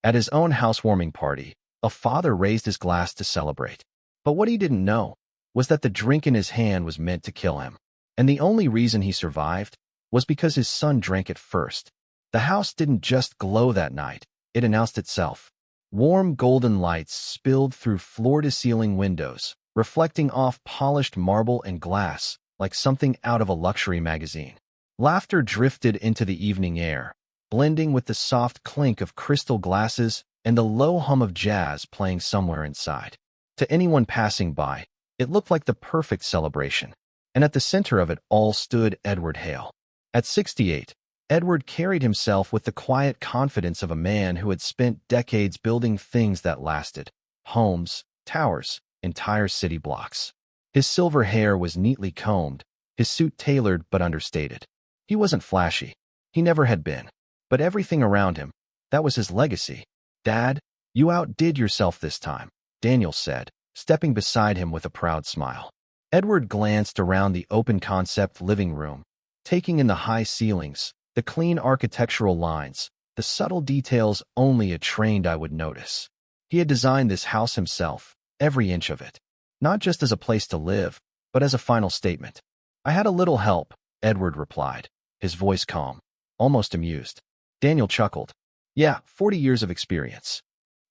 At his own housewarming party, a father raised his glass to celebrate. But what he didn't know was that the drink in his hand was meant to kill him. And the only reason he survived was because his son drank it first. The house didn't just glow that night, it announced itself. Warm golden lights spilled through floor-to-ceiling windows, reflecting off polished marble and glass like something out of a luxury magazine. Laughter drifted into the evening air, blending with the soft clink of crystal glasses and the low hum of jazz playing somewhere inside. To anyone passing by, it looked like the perfect celebration. And at the center of it all stood Edward Hale. At 68, Edward carried himself with the quiet confidence of a man who had spent decades building things that lasted: homes, towers, entire city blocks. His silver hair was neatly combed, his suit tailored but understated. He wasn't flashy. He never had been. But everything around him, that was his legacy. "Dad, you outdid yourself this time," Daniel said, stepping beside him with a proud smile. Edward glanced around the open-concept living room, taking in the high ceilings, the clean architectural lines, the subtle details only a trained eye would notice. He had designed this house himself, every inch of it, not just as a place to live, but as a final statement. "I had a little help," Edward replied, his voice calm, almost amused. Daniel chuckled. "Yeah, 40 years of experience."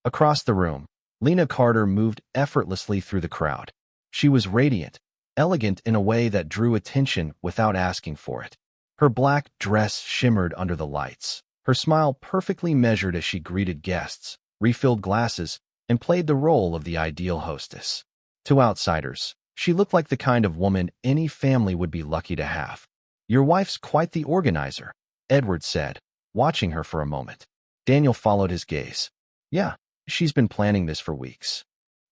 Across the room, Lena Carter moved effortlessly through the crowd. She was radiant, elegant in a way that drew attention without asking for it. Her black dress shimmered under the lights, her smile perfectly measured as she greeted guests, refilled glasses, and played the role of the ideal hostess. To outsiders, she looked like the kind of woman any family would be lucky to have. "Your wife's quite the organizer," Edward said, watching her for a moment. Daniel followed his gaze. "Yeah, she's been planning this for weeks."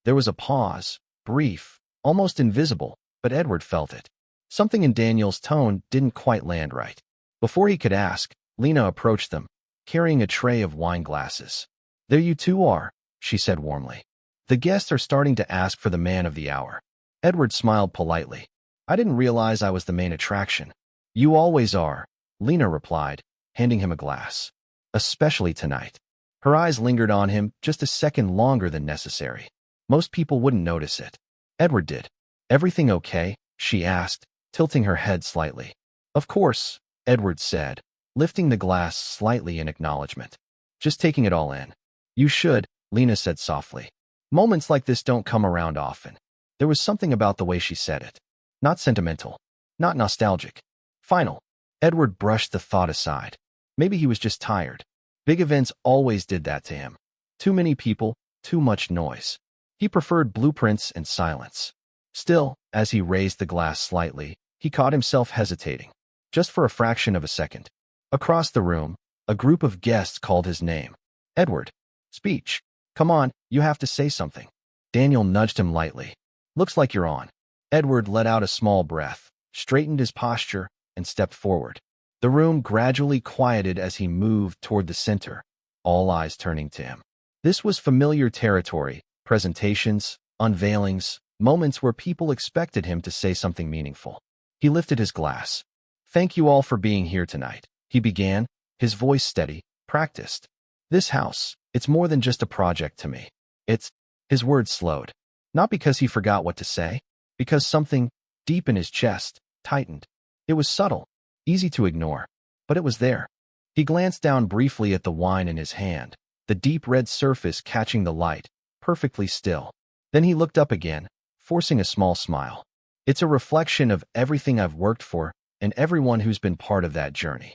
There was a pause, brief, almost invisible, but Edward felt it. Something in Daniel's tone didn't quite land right. Before he could ask, Lena approached them, carrying a tray of wine glasses. "There you two are," she said warmly. "The guests are starting to ask for the man of the hour." Edward smiled politely. "I didn't realize I was the main attraction." "You always are," Lena replied, handing him a glass. "Especially tonight." Her eyes lingered on him just a second longer than necessary. Most people wouldn't notice it. Edward did. "Everything okay?" she asked, tilting her head slightly. "Of course," Edward said, lifting the glass slightly in acknowledgement. "Just taking it all in." "You should," Lena said softly. Moments like this don't come around often. There was something about the way she said it. Not sentimental. Not nostalgic. Final. Edward brushed the thought aside. Maybe he was just tired. Big events always did that to him. Too many people, too much noise. He preferred blueprints and silence. Still, as he raised the glass slightly, he caught himself hesitating. Just for a fraction of a second. Across the room, a group of guests called his name. "Edward." "Speech. Come on, you have to say something." Daniel nudged him lightly. "Looks like you're on." Edward let out a small breath, straightened his posture, and stepped forward. The room gradually quieted as he moved toward the center, all eyes turning to him. This was familiar territory: presentations, unveilings, moments where people expected him to say something meaningful. He lifted his glass. "Thank you all for being here tonight," he began, his voice steady, practiced. "This house, it's more than just a project to me. It's—" His words slowed. Not because he forgot what to say, because something, deep in his chest, tightened. It was subtle, easy to ignore, but it was there. He glanced down briefly at the wine in his hand, the deep red surface catching the light, perfectly still. Then he looked up again, forcing a small smile. "It's a reflection of everything I've worked for and everyone who's been part of that journey."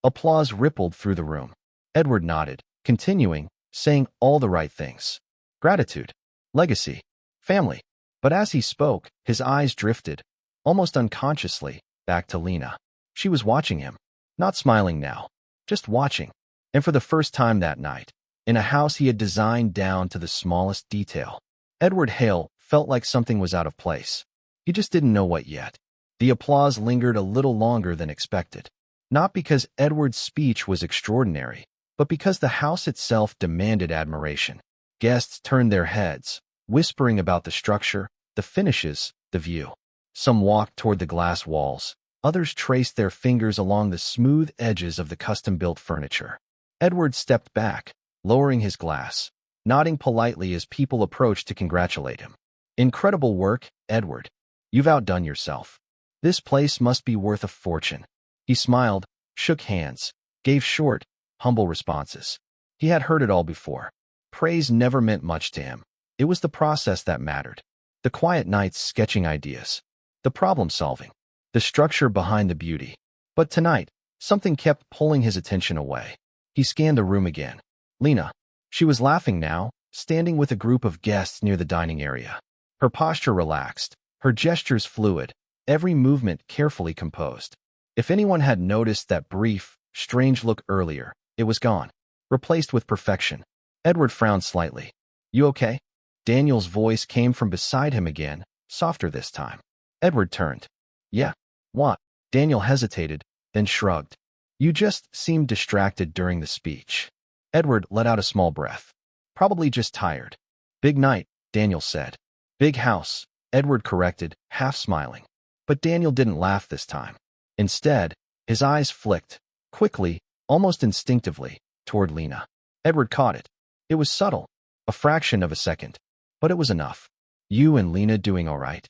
Applause rippled through the room. Edward nodded, continuing, saying all the right things. Gratitude, legacy, family. But as he spoke, his eyes drifted, almost unconsciously, back to Lena. She was watching him, not smiling now, just watching. And for the first time that night, in a house he had designed down to the smallest detail, Edward Hale felt like something was out of place. He just didn't know what yet. The applause lingered a little longer than expected. Not because Edward's speech was extraordinary, but because the house itself demanded admiration. Guests turned their heads, whispering about the structure, the finishes, the view. Some walked toward the glass walls. Others traced their fingers along the smooth edges of the custom-built furniture. Edward stepped back, lowering his glass, nodding politely as people approached to congratulate him. Incredible work, Edward. You've outdone yourself. This place must be worth a fortune. He smiled, shook hands, gave short, humble responses. He had heard it all before. Praise never meant much to him. It was the process that mattered. The quiet nights sketching ideas. The problem-solving. The structure behind the beauty. But tonight, something kept pulling his attention away. He scanned the room again. Lena. She was laughing now, standing with a group of guests near the dining area. Her posture relaxed, her gestures fluid, every movement carefully composed. If anyone had noticed that brief, strange look earlier, it was gone, replaced with perfection. Edward frowned slightly. You okay? Daniel's voice came from beside him again, softer this time. Edward turned. Yeah. What? Daniel hesitated, then shrugged. You just seemed distracted during the speech. Edward let out a small breath. Probably just tired. Big night, Daniel said. Big house, Edward corrected, half smiling. But Daniel didn't laugh this time. Instead, his eyes flicked, quickly, almost instinctively, toward Lena. Edward caught it. It was subtle, a fraction of a second. But it was enough. You and Lena doing all right?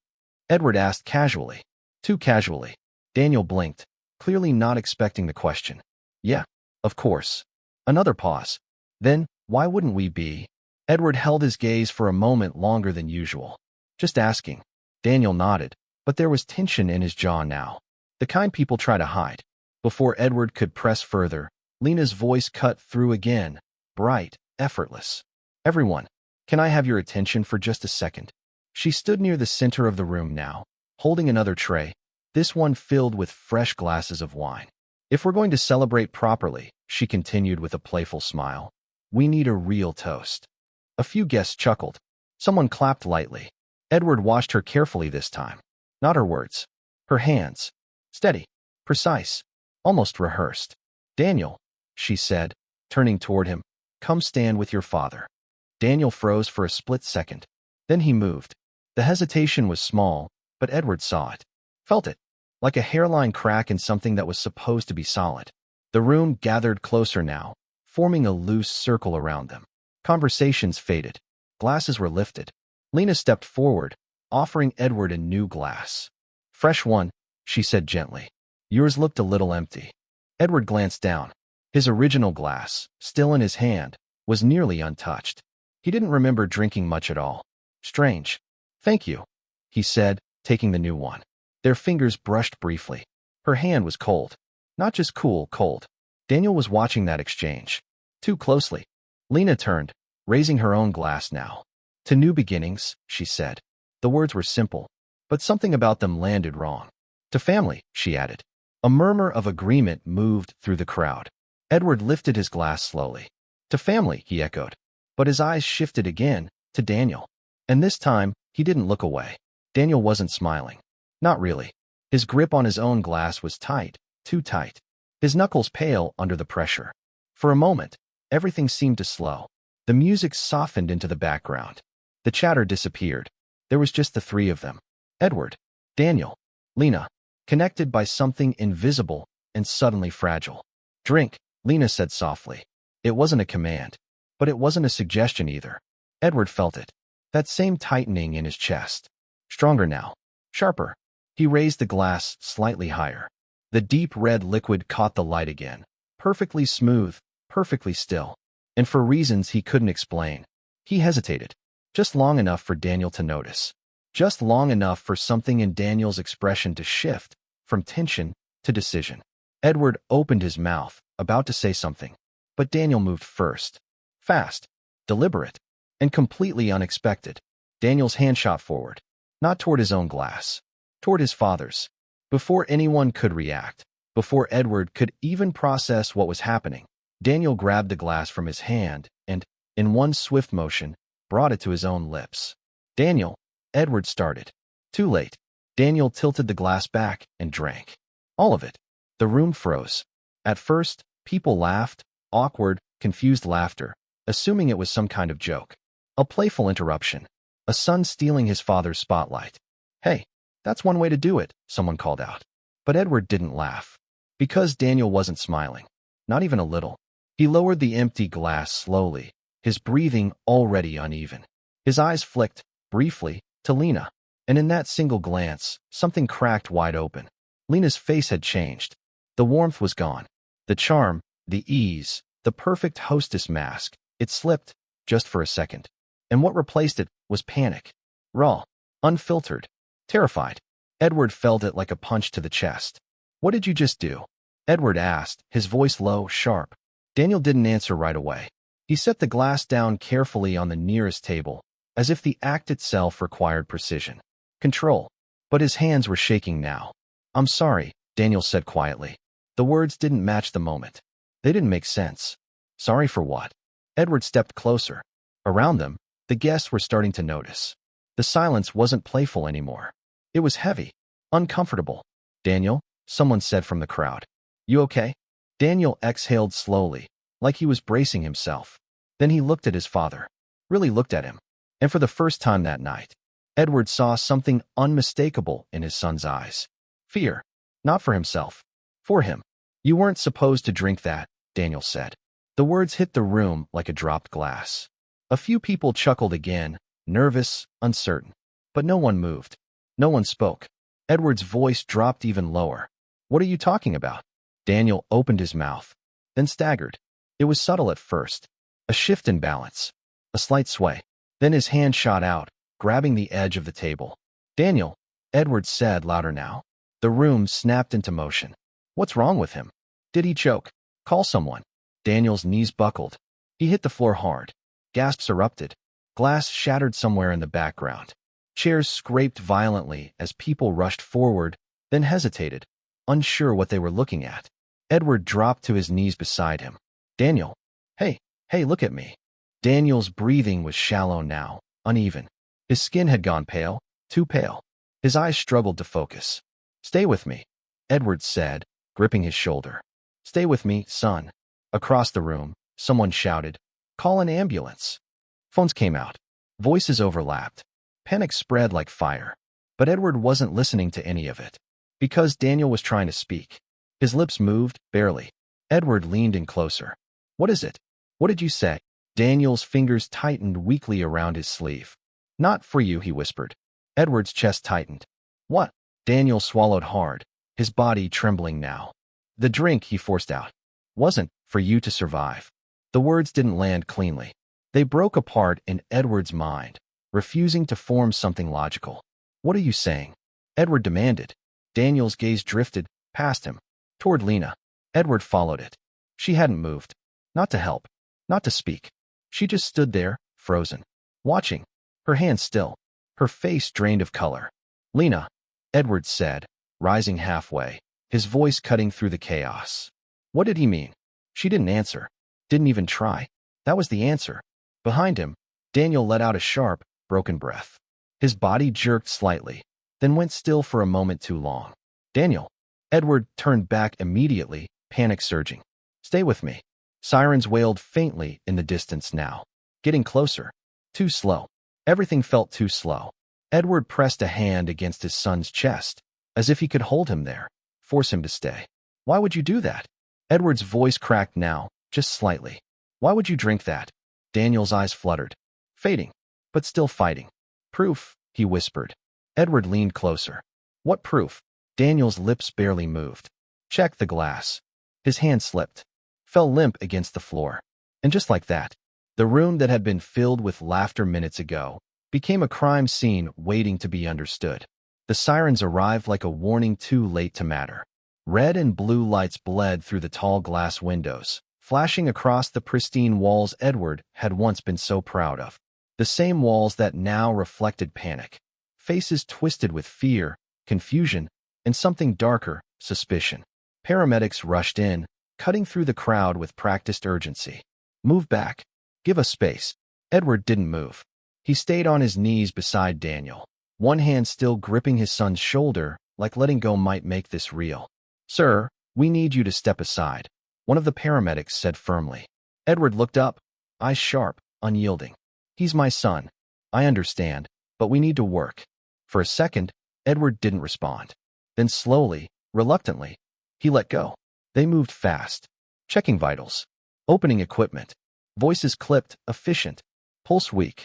Edward asked casually. Too casually. Daniel blinked, clearly not expecting the question. Yeah, of course. Another pause. Then, why wouldn't we be? Edward held his gaze for a moment longer than usual. Just asking. Daniel nodded, but there was tension in his jaw now. The kind people try to hide. Before Edward could press further, Lena's voice cut through again, bright, effortless. Everyone, can I have your attention for just a second? She stood near the center of the room now, holding another tray, this one filled with fresh glasses of wine. If we're going to celebrate properly, she continued with a playful smile, we need a real toast. A few guests chuckled. Someone clapped lightly. Edward watched her carefully this time. Not her words. Her hands. Steady. Precise. Almost rehearsed. Daniel, she said, turning toward him, come stand with your father. Daniel froze for a split second. Then he moved. The hesitation was small, but Edward saw it. Felt it. Like a hairline crack in something that was supposed to be solid. The room gathered closer now, forming a loose circle around them. Conversations faded. Glasses were lifted. Lena stepped forward, offering Edward a new glass. Fresh one, she said gently. Yours looked a little empty. Edward glanced down. His original glass, still in his hand, was nearly untouched. He didn't remember drinking much at all. Strange. Thank you, he said, taking the new one. Their fingers brushed briefly. Her hand was cold. Not just cool, cold. Daniel was watching that exchange. Too closely. Lena turned, raising her own glass now. To new beginnings, she said. The words were simple, but something about them landed wrong. To family, she added. A murmur of agreement moved through the crowd. Edward lifted his glass slowly. To family, he echoed. But his eyes shifted again, to Daniel. And this time, he didn't look away. Daniel wasn't smiling. Not really. His grip on his own glass was tight, too tight. His knuckles pale under the pressure. For a moment, everything seemed to slow. The music softened into the background. The chatter disappeared. There was just the three of them. Edward, Daniel, Lena, connected by something invisible and suddenly fragile. Drink, Lena said softly. It wasn't a command, but it wasn't a suggestion either. Edward felt it. That same tightening in his chest. Stronger now. Sharper. He raised the glass slightly higher. The deep red liquid caught the light again. Perfectly smooth, perfectly still. And for reasons he couldn't explain. He hesitated. Just long enough for Daniel to notice. Just long enough for something in Daniel's expression to shift, from tension to decision. Edward opened his mouth, about to say something. But Daniel moved first. Fast, deliberate, and completely unexpected. Daniel's hand shot forward. Not toward his own glass. Toward his father's. Before anyone could react, before Edward could even process what was happening, Daniel grabbed the glass from his hand and, in one swift motion, brought it to his own lips. Daniel, Edward started. Too late. Daniel tilted the glass back and drank. All of it. The room froze. At first, people laughed, awkward, confused laughter, assuming it was some kind of joke. A playful interruption. A son stealing his father's spotlight. Hey, that's one way to do it, someone called out. But Edward didn't laugh. Because Daniel wasn't smiling. Not even a little. He lowered the empty glass slowly, his breathing already uneven. His eyes flicked, briefly, to Lena, and in that single glance, something cracked wide open. Lena's face had changed. The warmth was gone. The charm, the ease, the perfect hostess mask. It slipped, just for a second. And what replaced it was panic. Raw, unfiltered, terrified. Edward felt it like a punch to the chest. "What did you just do?" Edward asked, his voice low, sharp. Daniel didn't answer right away. He set the glass down carefully on the nearest table, as if the act itself required precision. Control. But his hands were shaking now. "I'm sorry," Daniel said quietly. The words didn't match the moment. They didn't make sense. Sorry for what? Edward stepped closer. Around them, the guests were starting to notice. The silence wasn't playful anymore. It was heavy, uncomfortable. "Daniel," someone said from the crowd. "You okay?" Daniel exhaled slowly, like he was bracing himself. Then he looked at his father. Really looked at him. And for the first time that night, Edward saw something unmistakable in his son's eyes. Fear. Not for himself. For him. "You weren't supposed to drink that," Daniel said. The words hit the room like a dropped glass. A few people chuckled again, nervous, uncertain. But no one moved. No one spoke. Edward's voice dropped even lower. "What are you talking about?" Daniel opened his mouth, then staggered. It was subtle at first. A shift in balance. A slight sway. Then his hand shot out, grabbing the edge of the table. "Daniel," Edward said louder now. The room snapped into motion. What's wrong with him? Did he choke? Call someone. Daniel's knees buckled. He hit the floor hard. Gasps erupted. Glass shattered somewhere in the background. Chairs scraped violently as people rushed forward, then hesitated, unsure what they were looking at. Edward dropped to his knees beside him. "Daniel. Hey, look at me." Daniel's breathing was shallow now, uneven. His skin had gone pale, too pale. His eyes struggled to focus. "Stay with me," Edward said, gripping his shoulder. "Stay with me, son." Across the room, someone shouted, "Call an ambulance." Phones came out. Voices overlapped. Panic spread like fire. But Edward wasn't listening to any of it. Because Daniel was trying to speak. His lips moved, barely. Edward leaned in closer. "What is it? What did you say?" Daniel's fingers tightened weakly around his sleeve. "Not for you," he whispered. Edward's chest tightened. "What?" Daniel swallowed hard, his body trembling now. "The drink," he forced out, "wasn't for you to survive." The words didn't land cleanly. They broke apart in Edward's mind, refusing to form something logical. "What are you saying?" Edward demanded. Daniel's gaze drifted past him, toward Lena. Edward followed it. She hadn't moved. Not to help. Not to speak. She just stood there, frozen, watching, her hands still, her face drained of color. "Lena," Edward said, rising halfway, his voice cutting through the chaos. What did he mean? She didn't answer. Didn't even try. That was the answer. Behind him, Daniel let out a sharp, broken breath. His body jerked slightly, then went still for a moment too long. "Daniel." Edward turned back immediately, panic surging. "Stay with me." Sirens wailed faintly in the distance now. Getting closer. Too slow. Everything felt too slow. Edward pressed a hand against his son's chest, as if he could hold him there, force him to stay. "Why would you do that?" Edward's voice cracked now, just slightly. "Why would you drink that?" Daniel's eyes fluttered. Fading, but still fighting. "Proof," he whispered. Edward leaned closer. "What proof?" Daniel's lips barely moved. "Check the glass." His hand slipped, fell limp against the floor. And just like that, the room that had been filled with laughter minutes ago became a crime scene waiting to be understood. The sirens arrived like a warning too late to matter. Red and blue lights bled through the tall glass windows, flashing across the pristine walls Edward had once been so proud of. The same walls that now reflected panic. Faces twisted with fear, confusion, and something darker, suspicion. Paramedics rushed in, cutting through the crowd with practiced urgency. "Move back. Give us space." Edward didn't move. He stayed on his knees beside Daniel, one hand still gripping his son's shoulder, like letting go might make this real. "Sir, we need you to step aside," one of the paramedics said firmly. Edward looked up, eyes sharp, unyielding. "He's my son. I understand, but we need to work." For a second, Edward didn't respond. Then slowly, reluctantly, he let go. They moved fast, checking vitals, Opening equipment. Voices clipped, efficient. Pulse weak.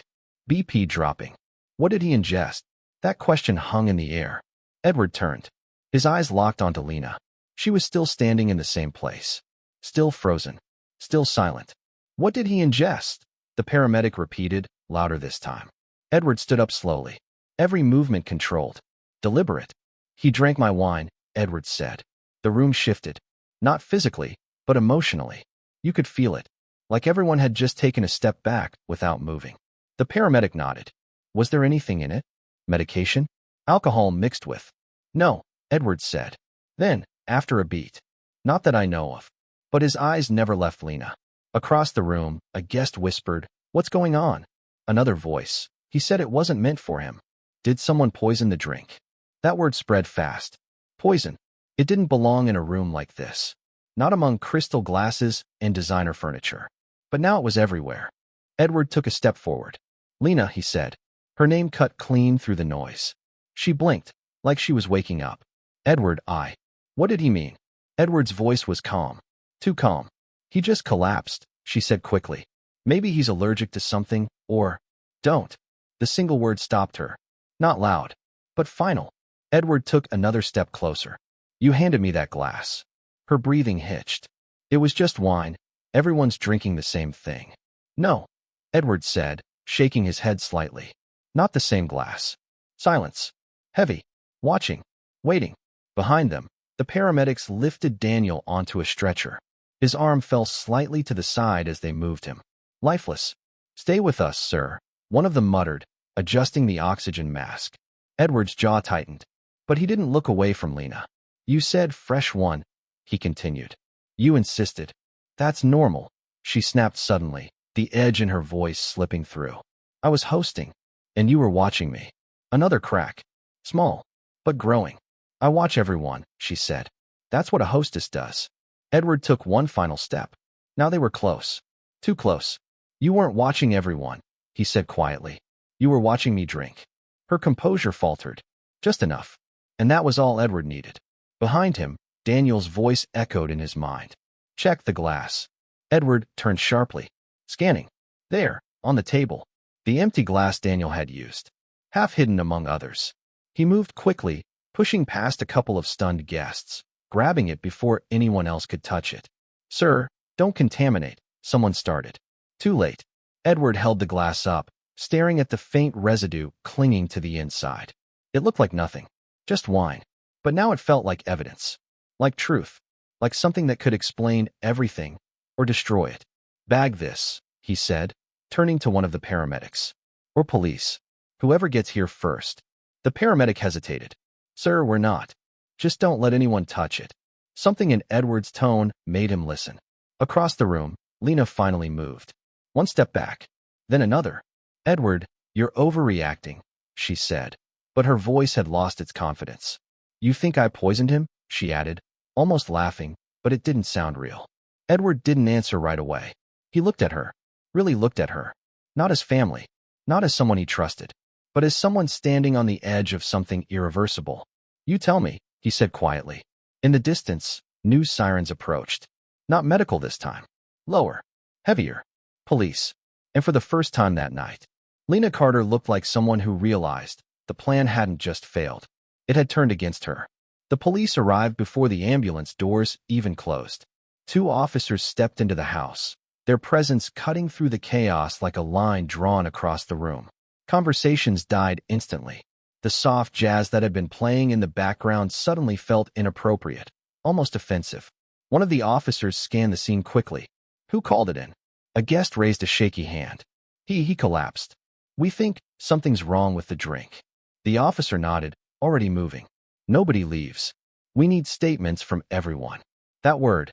BP dropping. What did he ingest? That question hung in the air. Edward turned. His eyes locked onto Lena. She was still standing in the same place. Still frozen. Still silent. What did he ingest? The paramedic repeated, louder this time. Edward stood up slowly. Every movement controlled. Deliberate. He drank my wine, Edward said. The room shifted. Not physically, but emotionally. You could feel it. Like everyone had just taken a step back without moving. The paramedic nodded. Was there anything in it? Medication? Alcohol mixed with? No, Edward said. Then, after a beat. Not that I know of. But his eyes never left Lena. Across the room, a guest whispered, "What's going on?" Another voice. He said it wasn't meant for him. Did someone poison the drink? That word spread fast. Poison. It didn't belong in a room like this. Not among crystal glasses and designer furniture. But now it was everywhere. Edward took a step forward. "Lena," he said. Her name cut clean through the noise. She blinked, like she was waking up. Edward, I. What did he mean? Edward's voice was calm. Too calm. He just collapsed, she said quickly. Maybe he's allergic to something, or... Don't. The single word stopped her. Not loud, but final. Edward took another step closer. You handed me that glass. Her breathing hitched. It was just wine. Everyone's drinking the same thing. No, Edward said, shaking his head slightly. Not the same glass. Silence. Heavy. Watching. Waiting. Behind them, the paramedics lifted Daniel onto a stretcher. His arm fell slightly to the side as they moved him. Lifeless. Stay with us, sir, one of them muttered, adjusting the oxygen mask. Edward's jaw tightened, but he didn't look away from Lena. You said fresh one, he continued. You insisted. That's normal, she snapped suddenly, the edge in her voice slipping through. I was hosting, and you were watching me. Another crack. Small, but growing. I watch everyone, she said. That's what a hostess does. Edward took one final step. Now they were close. Too close. You weren't watching everyone, he said quietly. You were watching me drink. Her composure faltered. Just enough. And that was all Edward needed. Behind him, Daniel's voice echoed in his mind. Check the glass. Edward turned sharply. Scanning. There, on the table. The empty glass Daniel had used. Half hidden among others. He moved quickly, pushing past a couple of stunned guests, grabbing it before anyone else could touch it. Sir, don't contaminate, someone started. Too late. Edward held the glass up, staring at the faint residue clinging to the inside. It looked like nothing. Just wine. But now it felt like evidence. Like truth. Like something that could explain everything or destroy it. Bag this, he said, turning to one of the paramedics. Or police. Whoever gets here first. The paramedic hesitated. Sir, we're not. Just don't let anyone touch it. Something in Edward's tone made him listen. Across the room, Lena finally moved. One step back. Then another. Edward, you're overreacting, she said. But her voice had lost its confidence. You think I poisoned him? She added, almost laughing, but it didn't sound real. Edward didn't answer right away. He looked at her. Really looked at her. Not as family. Not as someone he trusted. But as someone standing on the edge of something irreversible. You tell me, he said quietly. In the distance, news sirens approached. Not medical this time. Lower. Heavier. Police. And for the first time that night, Lena Carter looked like someone who realized the plan hadn't just failed. It had turned against her. The police arrived before the ambulance doors even closed. 2 officers stepped into the house, their presence cutting through the chaos like a line drawn across the room. Conversations died instantly. The soft jazz that had been playing in the background suddenly felt inappropriate, almost offensive. One of the officers scanned the scene quickly. Who called it in? A guest raised a shaky hand. He collapsed. We think something's wrong with the drink. The officer nodded, already moving. Nobody leaves. We need statements from everyone. That word,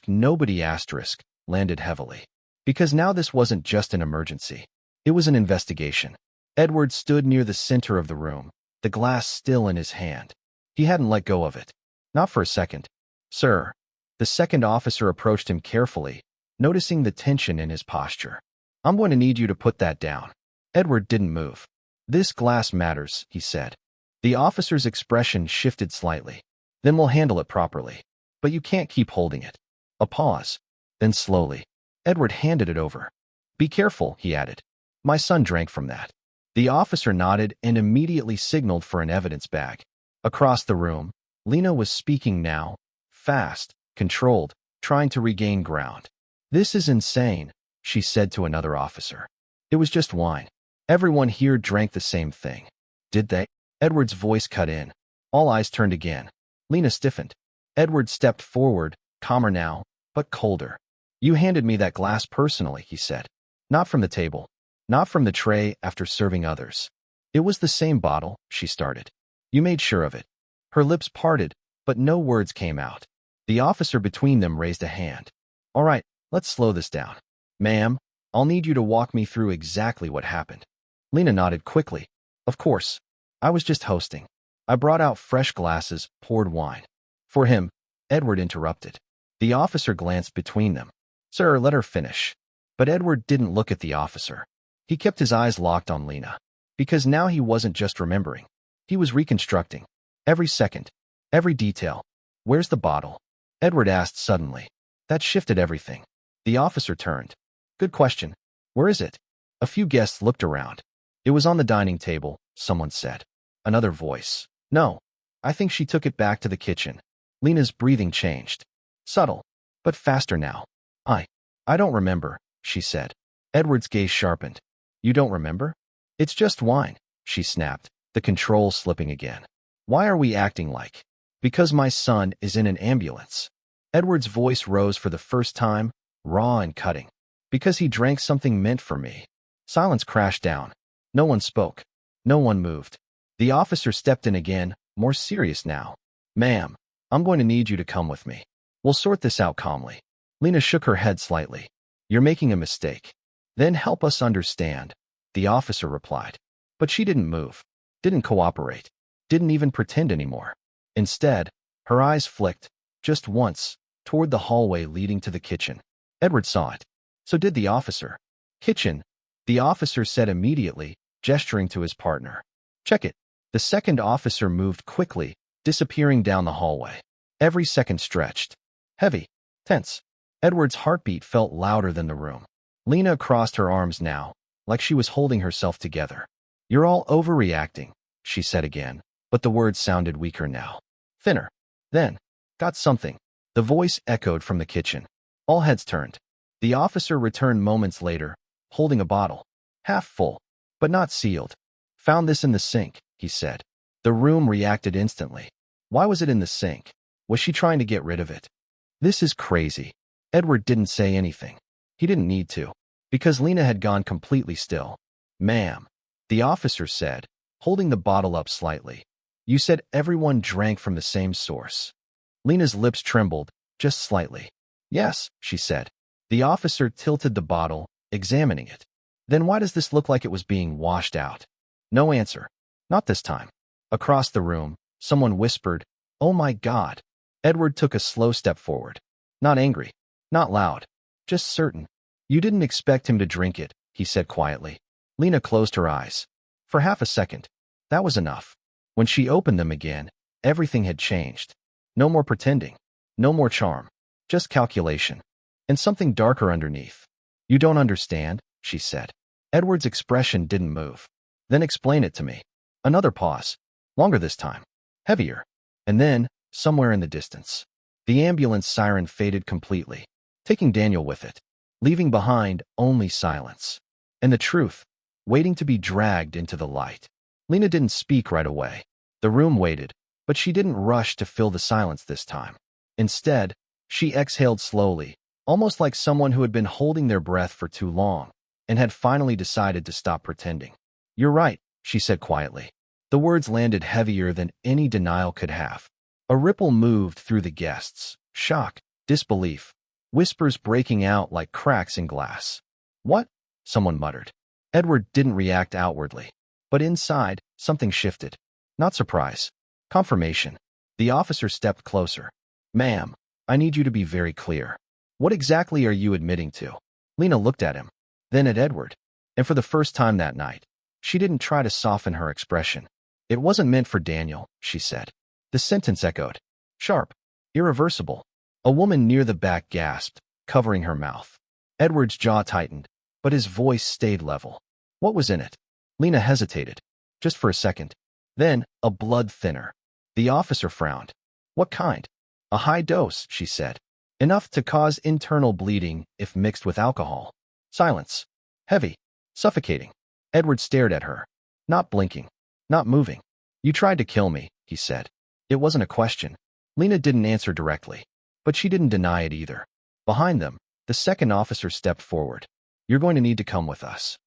nobody landed heavily. Because now this wasn't just an emergency. It was an investigation. Edward stood near the center of the room, the glass still in his hand. He hadn't let go of it. Not for a second. Sir. The second officer approached him carefully, noticing the tension in his posture. I'm going to need you to put that down. Edward didn't move. This glass matters, he said. The officer's expression shifted slightly. Then we'll handle it properly. But you can't keep holding it. A pause. Then slowly, Edward handed it over. Be careful, he added. My son drank from that. The officer nodded and immediately signaled for an evidence bag. Across the room, Lena was speaking now, fast, controlled, trying to regain ground. This is insane, she said to another officer. It was just wine. Everyone here drank the same thing. Did they? Edward's voice cut in. All eyes turned again. Lena stiffened. Edward stepped forward, calmer now, but colder. You handed me that glass personally, he said. Not from the table. Not from the tray after serving others. It was the same bottle, she started. You made sure of it. Her lips parted, but no words came out. The officer between them raised a hand. All right, let's slow this down. Ma'am, I'll need you to walk me through exactly what happened. Lena nodded quickly. Of course. I was just hosting. I brought out fresh glasses, poured wine. For him, Edward interrupted. The officer glanced between them. Sir, let her finish. But Edward didn't look at the officer. He kept his eyes locked on Lena. Because now he wasn't just remembering. He was reconstructing. Every second. Every detail. Where's the bottle? Edward asked suddenly. That shifted everything. The officer turned. Good question. Where is it? A few guests looked around. It was on the dining table, someone said. Another voice. No. I think she took it back to the kitchen. Lena's breathing changed. Subtle. But faster now. I don't remember, she said. Edward's gaze sharpened. You don't remember? It's just wine, she snapped, the control slipping again. Why are we acting like? Because my son is in an ambulance. Edward's voice rose for the first time, raw and cutting. Because he drank something meant for me. Silence crashed down. No one spoke. No one moved. The officer stepped in again, more serious now. Ma'am, I'm going to need you to come with me. We'll sort this out calmly. Lena shook her head slightly. You're making a mistake. Then help us understand, the officer replied. But she didn't move, didn't cooperate, didn't even pretend anymore. Instead, her eyes flicked, just once, toward the hallway leading to the kitchen. Edward saw it. So did the officer. Kitchen, the officer said immediately, gesturing to his partner. Check it. The second officer moved quickly, disappearing down the hallway. Every second stretched. Heavy. Tense. Edward's heartbeat felt louder than the room. Lena crossed her arms now, like she was holding herself together. You're all overreacting, she said again, but the words sounded weaker now. Thinner. Then, got something. The voice echoed from the kitchen. All heads turned. The officer returned moments later, holding a bottle. Half full, but not sealed. Found this in the sink, he said. The room reacted instantly. Why was it in the sink? Was she trying to get rid of it? This is crazy. Edward didn't say anything. He didn't need to, because Lena had gone completely still. Ma'am, the officer said, holding the bottle up slightly. You said everyone drank from the same source. Lena's lips trembled, just slightly. Yes, she said. The officer tilted the bottle, examining it. Then why does this look like it was being washed out? No answer. Not this time. Across the room, someone whispered, Oh my God. Edward took a slow step forward. Not angry. Not loud. Just certain. You didn't expect him to drink it, he said quietly. Lena closed her eyes. For half a second. That was enough. When she opened them again, everything had changed. No more pretending. No more charm. Just calculation. And something darker underneath. You don't understand, she said. Edward's expression didn't move. Then explain it to me. Another pause. Longer this time. Heavier. And then, somewhere in the distance, the ambulance siren faded completely, taking Daniel with it, leaving behind only silence. And the truth, waiting to be dragged into the light. Lena didn't speak right away. The room waited, but she didn't rush to fill the silence this time. Instead, she exhaled slowly, almost like someone who had been holding their breath for too long and had finally decided to stop pretending. You're right, she said quietly. The words landed heavier than any denial could have. A ripple moved through the guests. Shock, disbelief, whispers breaking out like cracks in glass. What? Someone muttered. Edward didn't react outwardly, but inside, something shifted. Not surprise. Confirmation. The officer stepped closer. Ma'am, I need you to be very clear. What exactly are you admitting to? Lena looked at him, then at Edward. And for the first time that night, she didn't try to soften her expression. It wasn't meant for Daniel, she said. The sentence echoed. Sharp. Irreversible. A woman near the back gasped, covering her mouth. Edward's jaw tightened, but his voice stayed level. What was in it? Lena hesitated, just for a second. Then, a blood thinner. The officer frowned. What kind? A high dose, she said. Enough to cause internal bleeding if mixed with alcohol. Silence. Heavy. Suffocating. Edward stared at her. Not blinking. Not moving. You tried to kill me, he said. It wasn't a question. Lena didn't answer directly, but she didn't deny it either. Behind them, the second officer stepped forward. You're going to need to come with us.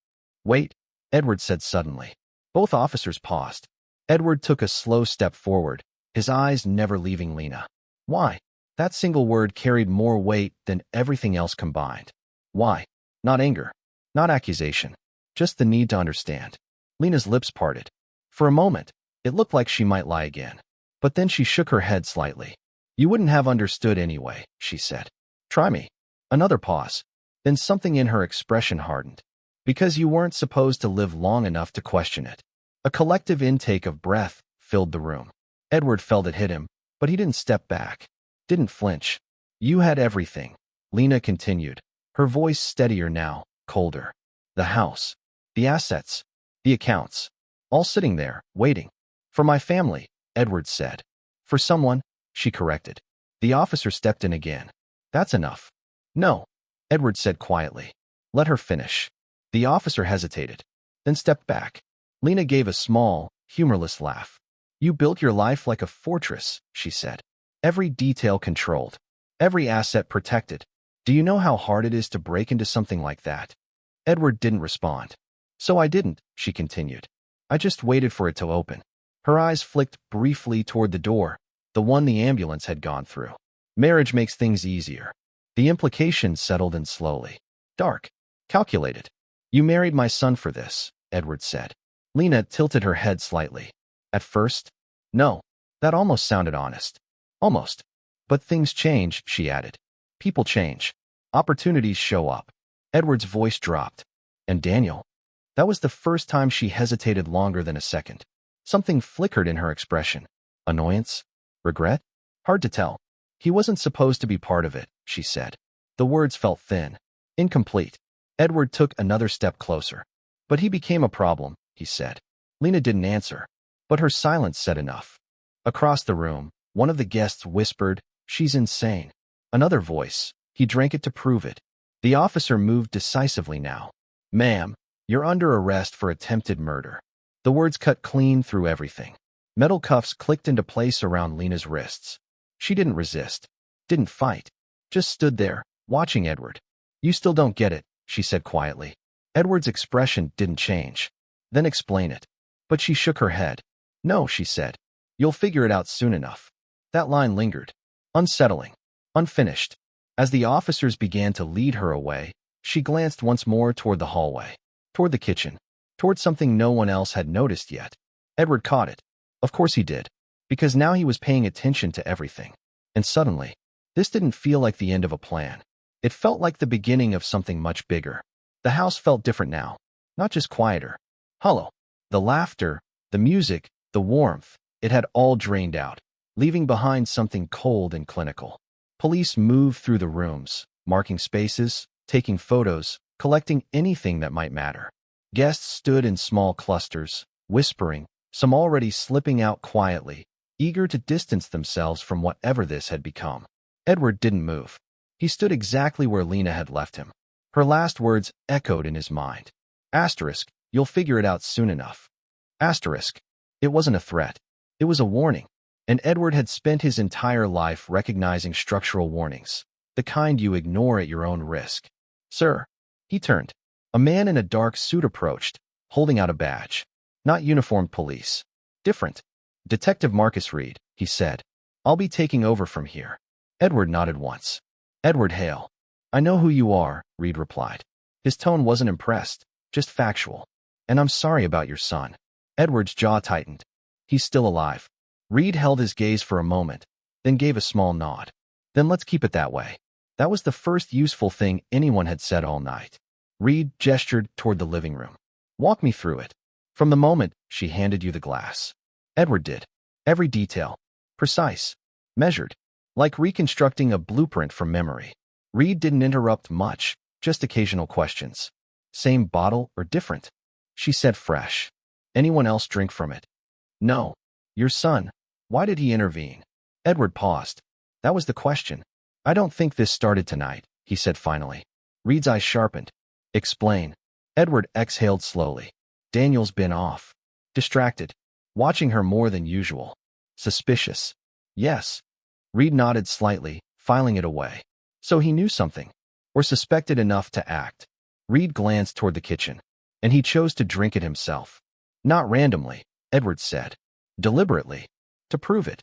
Wait, Edward said suddenly. Both officers paused. Edward took a slow step forward, his eyes never leaving Lena. Why? That single word carried more weight than everything else combined. Why? Not anger. Not accusation. Just the need to understand. Lena's lips parted. For a moment, it looked like she might lie again. But then she shook her head slightly. You wouldn't have understood anyway, she said. Try me. Another pause. Then something in her expression hardened. Because you weren't supposed to live long enough to question it. A collective intake of breath filled the room. Edward felt it hit him, but he didn't step back. Didn't flinch. You had everything, Lena continued, her voice steadier now, colder. The house. The assets. The accounts. All sitting there, waiting. For my family, Edward said. For someone, she corrected. The officer stepped in again. That's enough. No, Edward said quietly. Let her finish. The officer hesitated, then stepped back. Lena gave a small, humorless laugh. You built your life like a fortress, she said. Every detail controlled. Every asset protected. Do you know how hard it is to break into something like that? Edward didn't respond. So I didn't, she continued. I just waited for it to open. Her eyes flicked briefly toward the door, the one the ambulance had gone through. Marriage makes things easier. The implication settled in slowly. Dark. Calculated. You married my son for this, Edward said. Lena tilted her head slightly. At first? No. That almost sounded honest. Almost. But things change, she added. People change. Opportunities show up. Edward's voice dropped. And Daniel? That was the first time she hesitated longer than a second. Something flickered in her expression. Annoyance? Regret? Hard to tell. He wasn't supposed to be part of it, she said. The words felt thin. Incomplete. Edward took another step closer. But he became a problem, he said. Lena didn't answer, but her silence said enough. Across the room, one of the guests whispered, She's insane. Another voice. He drank it to prove it. The officer moved decisively now. Ma'am, you're under arrest for attempted murder. The words cut clean through everything. Metal cuffs clicked into place around Lena's wrists. She didn't resist. Didn't fight. Just stood there, watching Edward. You still don't get it, she said quietly. Edward's expression didn't change. Then explain it. But she shook her head. No, she said. You'll figure it out soon enough. That line lingered. Unsettling. Unfinished. As the officers began to lead her away, she glanced once more toward the hallway. Toward the kitchen. Toward something no one else had noticed yet. Edward caught it. Of course he did. Because now he was paying attention to everything. And suddenly, this didn't feel like the end of a plan. It felt like the beginning of something much bigger. The house felt different now. Not just quieter. Hollow. The laughter, the music, the warmth, it had all drained out, leaving behind something cold and clinical. Police moved through the rooms, marking spaces, taking photos, collecting anything that might matter. Guests stood in small clusters, whispering, some already slipping out quietly, eager to distance themselves from whatever this had become. Edward didn't move. He stood exactly where Lena had left him. Her last words echoed in his mind. Asterisk, you'll figure it out soon enough. Asterisk. It wasn't a threat. It was a warning. And Edward had spent his entire life recognizing structural warnings, the kind you ignore at your own risk. Sir. He turned. A man in a dark suit approached, holding out a badge. Not uniformed police. Different. Detective Marcus Reed, he said. I'll be taking over from here. Edward nodded once. Edward Hale. I know who you are, Reed replied. His tone wasn't impressed, just factual. And I'm sorry about your son. Edward's jaw tightened. He's still alive. Reed held his gaze for a moment, then gave a small nod. Then let's keep it that way. That was the first useful thing anyone had said all night. Reed gestured toward the living room. Walk me through it. From the moment she handed you the glass. Edward did. Every detail. Precise. Measured. Like reconstructing a blueprint from memory. Reed didn't interrupt much, just occasional questions. Same bottle or different? She said fresh. Anyone else drink from it? No. Your son. Why did he intervene? Edward paused. That was the question. I don't think this started tonight, he said finally. Reed's eyes sharpened. Explain. Edward exhaled slowly. Daniel's been off. Distracted. Watching her more than usual. Suspicious. Yes. Reed nodded slightly, filing it away. So he knew something. Or suspected enough to act. Reed glanced toward the kitchen. And he chose to drink it himself. Not randomly, Edward said. Deliberately. To prove it.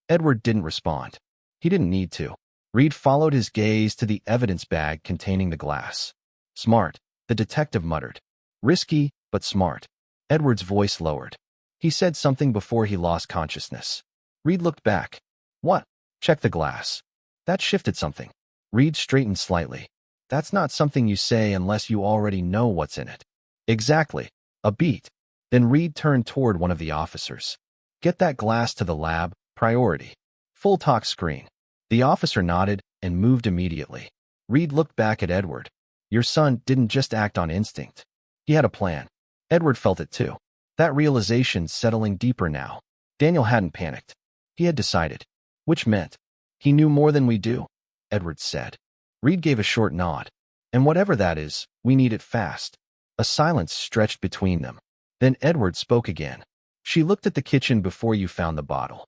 Edward didn't respond. He didn't need to. Reed followed his gaze to the evidence bag containing the glass. Smart, the detective muttered. Risky, but smart. Edward's voice lowered. He said something before he lost consciousness. Reed looked back. What? Check the glass. That shifted something. Reed straightened slightly. That's not something you say unless you already know what's in it. Exactly. A beat. Then Reed turned toward one of the officers. Get that glass to the lab, priority. Full talk screen. The officer nodded and moved immediately. Reed looked back at Edward. Your son didn't just act on instinct. He had a plan. Edward felt it too. That realization settling deeper now. Daniel hadn't panicked. He had decided. Which meant, he knew more than we do, Edward said. Reed gave a short nod. And whatever that is, we need it fast. A silence stretched between them. Then Edward spoke again. She looked at the kitchen before you found the bottle.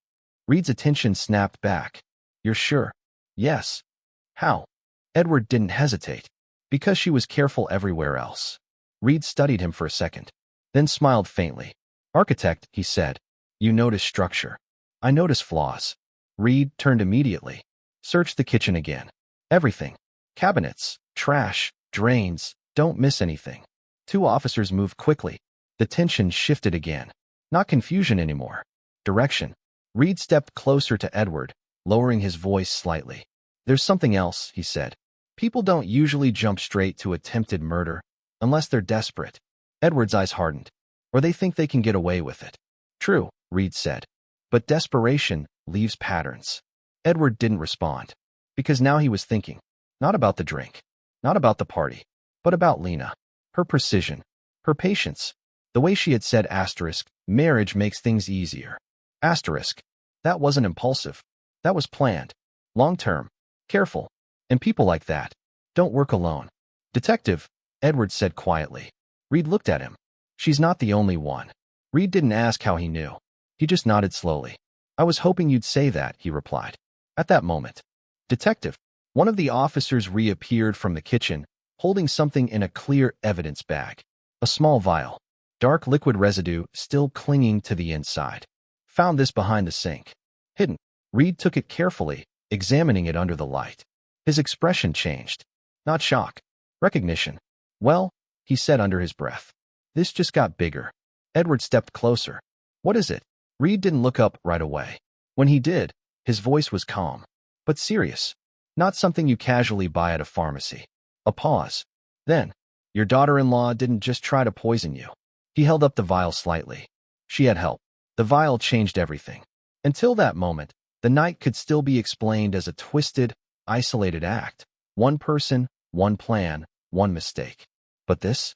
Reed's attention snapped back. You're sure? Yes. How? Edward didn't hesitate. Because she was careful everywhere else. Reed studied him for a second. Then smiled faintly. Architect, he said. You notice structure. I notice flaws. Reed turned immediately. Searched the kitchen again. Everything. Cabinets, trash, drains, don't miss anything. Two officers moved quickly. The tension shifted again. Not confusion anymore. Direction. Reed stepped closer to Edward, lowering his voice slightly. There's something else, he said. People don't usually jump straight to attempted murder, unless they're desperate. Edward's eyes hardened. Or they think they can get away with it. True, Reed said. But desperation leaves patterns. Edward didn't respond. Because now he was thinking. Not about the drink. Not about the party. But about Lena. Her precision. Her patience. The way she had said asterisk, marriage makes things easier. Asterisk. That wasn't impulsive. That was planned. Long-term. Careful. And people like that don't work alone. Detective, Edward said quietly. Reed looked at him. She's not the only one. Reed didn't ask how he knew. He just nodded slowly. I was hoping you'd say that, he replied. At that moment. Detective. One of the officers reappeared from the kitchen, holding something in a clear evidence bag. A small vial. Dark liquid residue still clinging to the inside. Found this behind the sink. Hidden. Reed took it carefully, examining it under the light. His expression changed. Not shock. Recognition. Well, he said under his breath. This just got bigger. Edward stepped closer. What is it? Reed didn't look up right away. When he did, his voice was calm. But serious. Not something you casually buy at a pharmacy. A pause. Then, your daughter-in-law didn't just try to poison you. He held up the vial slightly. She had help. The vial changed everything. Until that moment, the night could still be explained as a twisted, isolated act. One person, one plan, one mistake. But this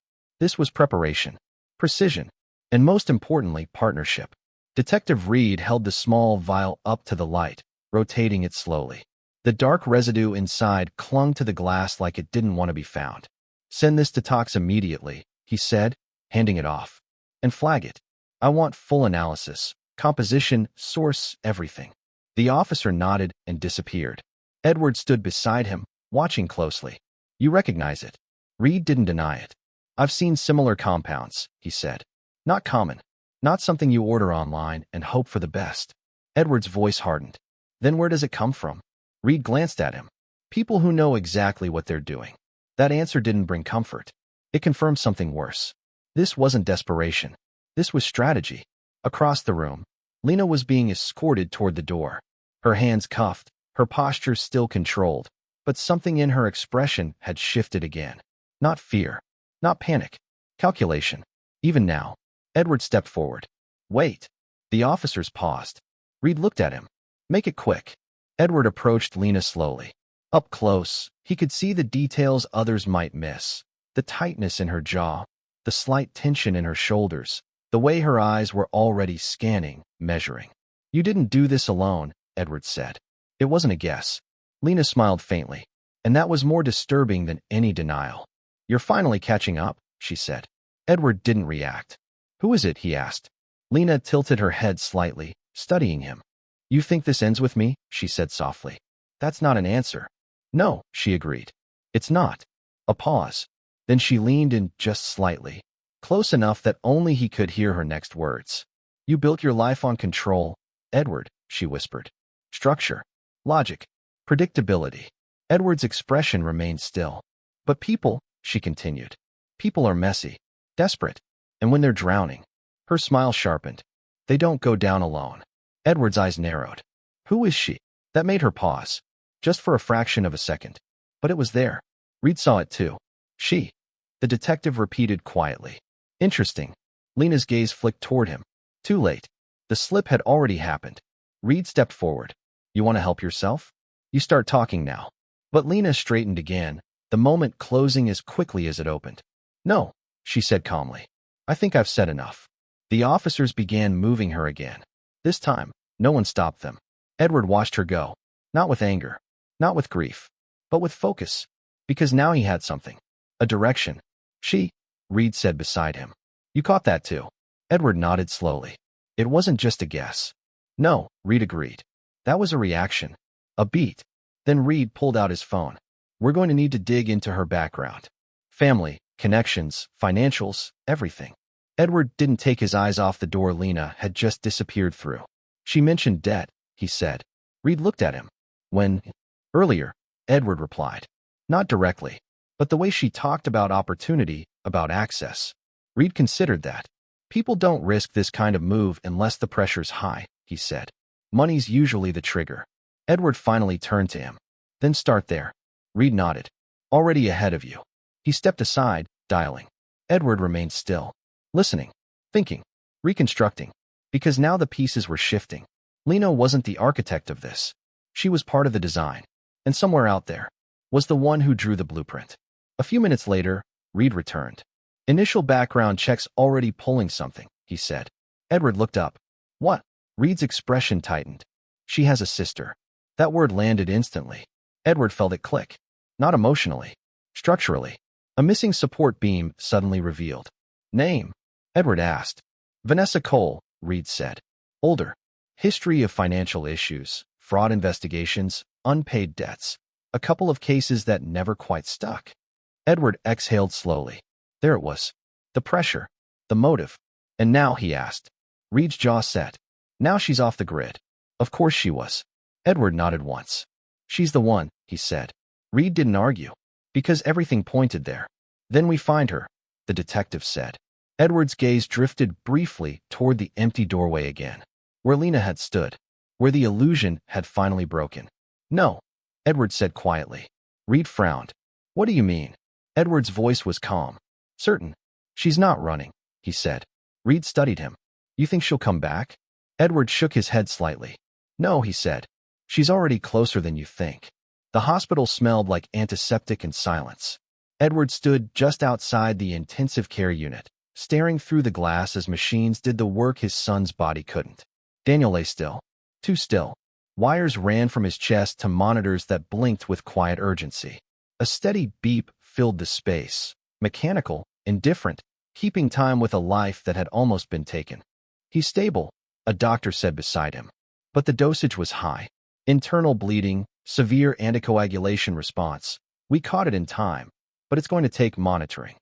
was preparation, precision, and most importantly, partnership. Detective Reed held the small vial up to the light, rotating it slowly. The dark residue inside clung to the glass like it didn't want to be found. Send this to Tox immediately, he said, handing it off. And flag it. I want full analysis, composition, source, everything. The officer nodded and disappeared. Edward stood beside him, watching closely. You recognize it. Reed didn't deny it. I've seen similar compounds, he said. Not common. Not something you order online and hope for the best. Edward's voice hardened. Then where does it come from? Reed glanced at him. People who know exactly what they're doing. That answer didn't bring comfort. It confirmed something worse. This wasn't desperation. This was strategy. Across the room, Lena was being escorted toward the door. Her hands cuffed, her posture still controlled, but something in her expression had shifted again. Not fear. Not panic. Calculation. Even now, Edward stepped forward. Wait. The officers paused. Reed looked at him. Make it quick. Edward approached Lena slowly. Up close, he could see the details others might miss. The tightness in her jaw, the slight tension in her shoulders, the way her eyes were already scanning, measuring. "You didn't do this alone," Edward said. It wasn't a guess. Lena smiled faintly, and that was more disturbing than any denial. "You're finally catching up," she said. Edward didn't react. "Who is it?" he asked. Lena tilted her head slightly, studying him. "You think this ends with me?" she said softly. "That's not an answer." "No," she agreed. "It's not." A pause. Then she leaned in just slightly, close enough that only he could hear her next words. "You built your life on control, Edward," she whispered. "Structure, logic, predictability." Edward's expression remained still. "But people," she continued, "people are messy, desperate, and when they're drowning." Her smile sharpened. "They don't go down alone." Edward's eyes narrowed. "Who is she?" That made her pause, just for a fraction of a second. But it was there. Reed saw it too. "She," the detective repeated quietly. "Interesting." Lena's gaze flicked toward him. Too late. The slip had already happened. Reed stepped forward. "You want to help yourself? You start talking now." But Lena straightened again, the moment closing as quickly as it opened. "No," she said calmly. "I think I've said enough." The officers began moving her again. This time, no one stopped them. Edward watched her go, not with anger, not with grief, but with focus, because now he had something. A direction. "She," Reed said beside him. "You caught that too?" Edward nodded slowly. "It wasn't just a guess." "No," Reed agreed. "That was a reaction. A beat." Then Reed pulled out his phone. "We're going to need to dig into her background. Family, connections, financials, everything." Edward didn't take his eyes off the door Lena had just disappeared through. "She mentioned debt," he said. Reed looked at him. "When?" "Earlier," Edward replied. "Not directly, but the way she talked about opportunity, about access." Reed considered that. "People don't risk this kind of move unless the pressure's high," he said. "Money's usually the trigger." Edward finally turned to him. "Then start there." Reed nodded. "Already ahead of you." He stepped aside, dialing. Edward remained still, listening, thinking, reconstructing, because now the pieces were shifting. Lena wasn't the architect of this. She was part of the design, and somewhere out there was the one who drew the blueprint. A few minutes later, Reed returned. "Initial background checks already pulling something," he said. Edward looked up. "What?" Reed's expression tightened. "She has a sister." That word landed instantly. Edward felt it click. Not emotionally, structurally. A missing support beam suddenly revealed. "Name?" Edward asked. "Vanessa Cole," Reed said. "Older. History of financial issues, fraud investigations, unpaid debts. A couple of cases that never quite stuck." Edward exhaled slowly. There it was. The pressure. The motive. "And now?" he asked. Reed's jaw set. "Now she's off the grid." Of course she was. Edward nodded once. "She's the one," he said. Reed didn't argue, because everything pointed there. "Then we find her," the detective said. Edward's gaze drifted briefly toward the empty doorway again, where Lena had stood, where the illusion had finally broken. "No," Edward said quietly. Reed frowned. "What do you mean?" Edward's voice was calm. "Certain. She's not running," he said. Reed studied him. "You think she'll come back?" Edward shook his head slightly. "No," he said. "She's already closer than you think." The hospital smelled like antiseptic and silence. Edward stood just outside the intensive care unit, staring through the glass as machines did the work his son's body couldn't. Daniel lay still. Too still. Wires ran from his chest to monitors that blinked with quiet urgency. A steady beep filled the space. Mechanical, indifferent, keeping time with a life that had almost been taken. "He's stable," a doctor said beside him. But the dosage was high. Internal bleeding, severe anticoagulation response. "We caught it in time, but it's going to take monitoring."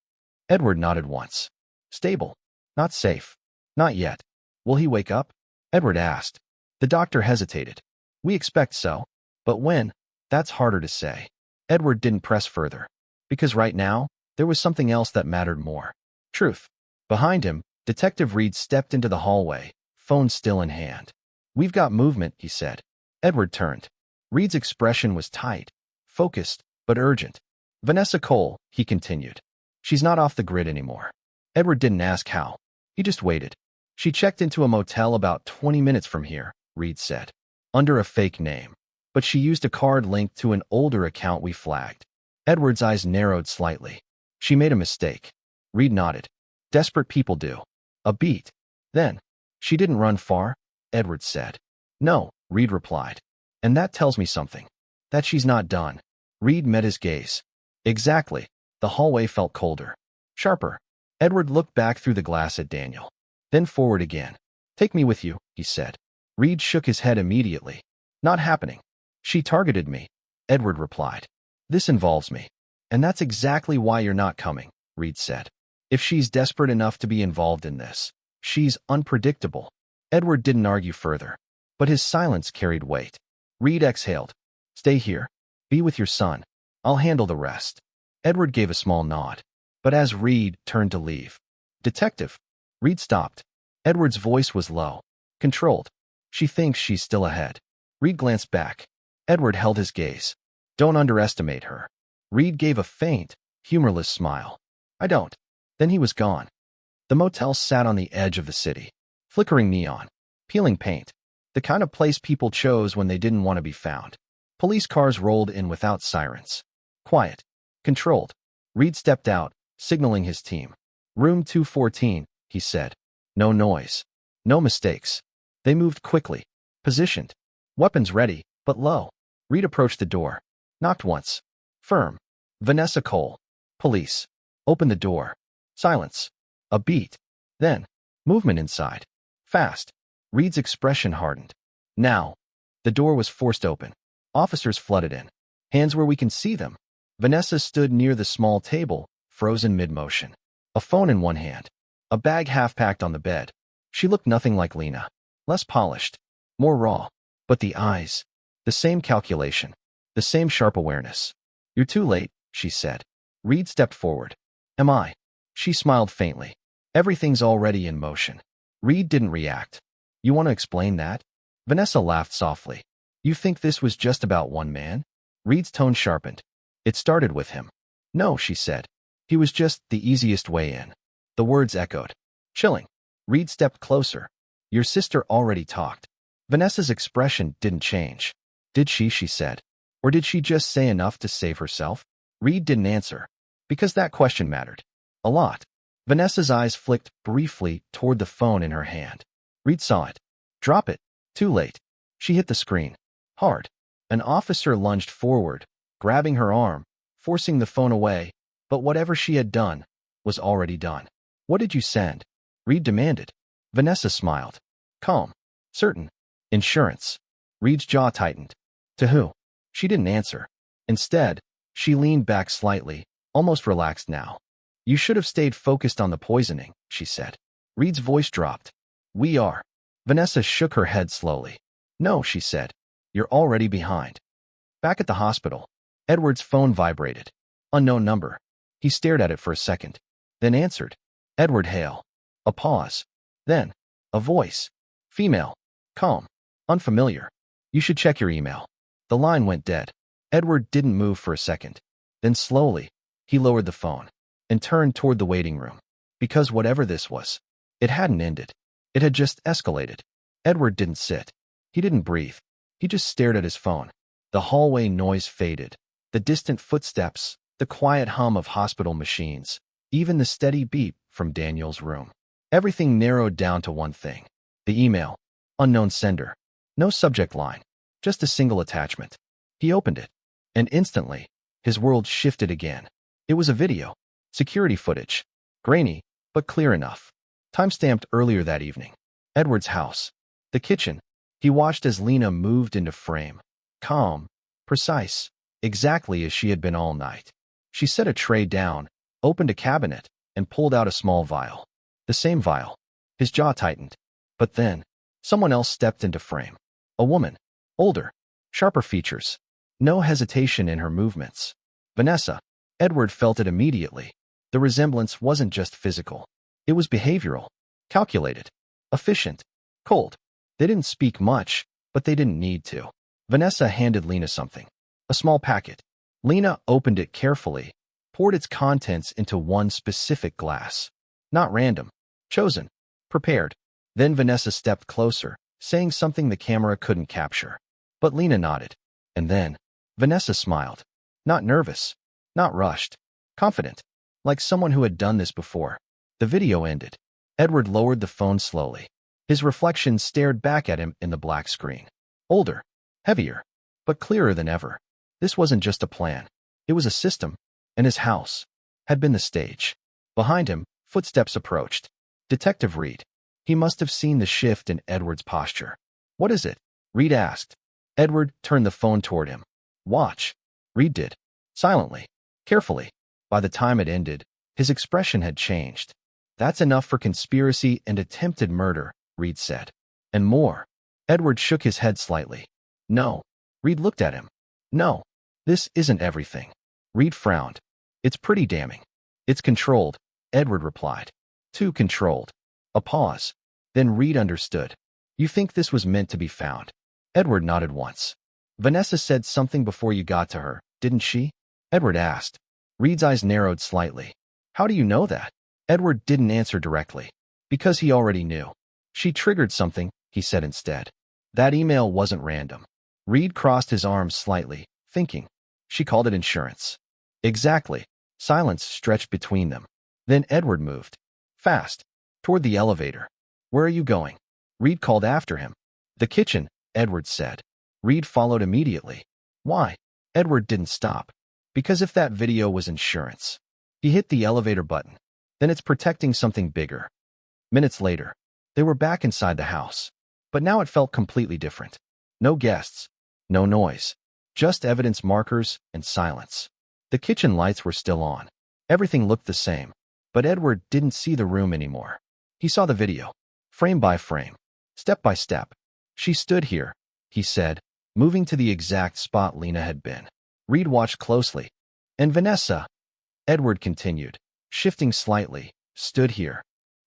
Edward nodded once. "Stable. Not safe. Not yet." "Will he wake up?" Edward asked. The doctor hesitated. "We expect so. But when? That's harder to say." Edward didn't press further, because right now, there was something else that mattered more. Truth. Behind him, Detective Reed stepped into the hallway, phone still in hand. "We've got movement," he said. Edward turned. Reed's expression was tight, focused, but urgent. "Vanessa Cole," he continued. "She's not off the grid anymore." Edward didn't ask how. He just waited. "She checked into a motel about 20 minutes from here," Reed said. "Under a fake name." but she used a card linked to an older account we flagged. Edward's eyes narrowed slightly. She made a mistake. Reed nodded. Desperate people do. A beat. Then, she didn't run far, Edward said. No, Reed replied. And that tells me something. That she's not done. Reed met his gaze. Exactly. The hallway felt colder. Sharper. Edward looked back through the glass at Daniel. Then forward again. Take me with you, he said. Reed shook his head immediately. Not happening. She targeted me, Edward replied. This involves me. And that's exactly why you're not coming, Reed said. If she's desperate enough to be involved in this, she's unpredictable. Edward didn't argue further, but his silence carried weight. Reed exhaled. Stay here. Be with your son. I'll handle the rest. Edward gave a small nod, but as Reed turned to leave, Detective. Reed stopped. Edward's voice was low, controlled. She thinks she's still ahead. Reed glanced back. Edward held his gaze. Don't underestimate her. Reed gave a faint, humorless smile. I don't. Then he was gone. The motel sat on the edge of the city. Flickering neon. Peeling paint. The kind of place people chose when they didn't want to be found. Police cars rolled in without sirens. Quiet. Controlled. Reed stepped out, signaling his team. Room 214, he said. No noise. No mistakes. They moved quickly. Positioned. Weapons ready, but low. Reed approached the door. Knocked once. Firm. Vanessa Cole. Police. Opened the door. Silence. A beat. Then, movement inside. Fast. Reed's expression hardened. Now. The door was forced open. Officers flooded in. Hands where we can see them. Vanessa stood near the small table, frozen mid-motion. A phone in one hand. A bag half-packed on the bed. She looked nothing like Lena. Less polished. More raw. But the eyes. The same calculation. The same sharp awareness. You're too late, she said. Reed stepped forward. Am I? She smiled faintly. Everything's already in motion. Reed didn't react. You want to explain that? Vanessa laughed softly. You think this was just about one man? Reed's tone sharpened. It started with him. No, she said. He was just the easiest way in. The words echoed. Chilling. Reed stepped closer. Your sister already talked. Vanessa's expression didn't change. Did she said. Or did she just say enough to save herself? Reed didn't answer. Because that question mattered. A lot. Vanessa's eyes flicked briefly toward the phone in her hand. Reed saw it. Drop it. Too late. She hit the screen. Hard. An officer lunged forward, grabbing her arm, forcing the phone away, but whatever she had done was already done. What did you send? Reed demanded. Vanessa smiled. Calm. Certain. Insurance. Reed's jaw tightened. To who? She didn't answer. Instead, she leaned back slightly, almost relaxed now. You should have stayed focused on the poisoning, she said. Reed's voice dropped. We are. Vanessa shook her head slowly. No, she said. You're already behind. Back at the hospital, Edward's phone vibrated. Unknown number. He stared at it for a second, then answered. Edward Hale. A pause. Then, a voice. Female. Calm. Unfamiliar. You should check your email. The line went dead. Edward didn't move for a second. Then slowly, he lowered the phone and turned toward the waiting room. Because whatever this was, it hadn't ended. It had just escalated. Edward didn't sit. He didn't breathe. He just stared at his phone. The hallway noise faded. The distant footsteps, the quiet hum of hospital machines, even the steady beep from Daniel's room. Everything narrowed down to one thing. The email. Unknown sender. No subject line. Just a single attachment. He opened it. And instantly, his world shifted again. It was a video. Security footage. Grainy, but clear enough. Time-stamped earlier that evening. Edward's house. The kitchen. He watched as Lena moved into frame. Calm. Precise. Exactly as she had been all night. She set a tray down, opened a cabinet, and pulled out a small vial. The same vial. His jaw tightened. But then, someone else stepped into frame. A woman. Older. Sharper features. No hesitation in her movements. Vanessa. Edward felt it immediately. The resemblance wasn't just physical. It was behavioral. Calculated. Efficient. Cold. They didn't speak much, but they didn't need to. Vanessa handed Lena something. A small packet. Lena opened it carefully, poured its contents into one specific glass. Not random. Chosen. Prepared. Then Vanessa stepped closer, saying something the camera couldn't capture. But Lena nodded. And then, Vanessa smiled. Not nervous, not rushed, confident, like someone who had done this before. The video ended. Edward lowered the phone slowly. His reflection stared back at him in the black screen. Older, heavier, but clearer than ever. This wasn't just a plan. It was a system, and his house had been the stage. Behind him, footsteps approached. Detective Reed. He must have seen the shift in Edward's posture. What is it? Reed asked. Edward turned the phone toward him. Watch. Reed did. Silently. Carefully. By the time it ended, his expression had changed. That's enough for conspiracy and attempted murder, Reed said. And more. Edward shook his head slightly. No. Reed looked at him. No. This isn't everything. Reed frowned. It's pretty damning. It's controlled, Edward replied. Too controlled. A pause. Then Reed understood. You think this was meant to be found? Edward nodded once. Vanessa said something before you got to her, didn't she? Edward asked. Reed's eyes narrowed slightly. How do you know that? Edward didn't answer directly. Because he already knew. She triggered something, he said instead. That email wasn't random. Reed crossed his arms slightly, thinking. She called it insurance. Exactly. Silence stretched between them. Then Edward moved. Fast. Toward the elevator. Where are you going? Reed called after him. The kitchen, Edward said. Reed followed immediately. Why? Edward didn't stop. Because if that video was insurance. He hit the elevator button. Then it's protecting something bigger. Minutes later, they were back inside the house. But now it felt completely different. No guests. No noise. Just evidence markers and silence. The kitchen lights were still on. Everything looked the same. But Edward didn't see the room anymore. He saw the video. Frame by frame. Step by step. She stood here, he said, moving to the exact spot Lena had been. Reed watched closely. And Vanessa, Edward continued, shifting slightly, stood here.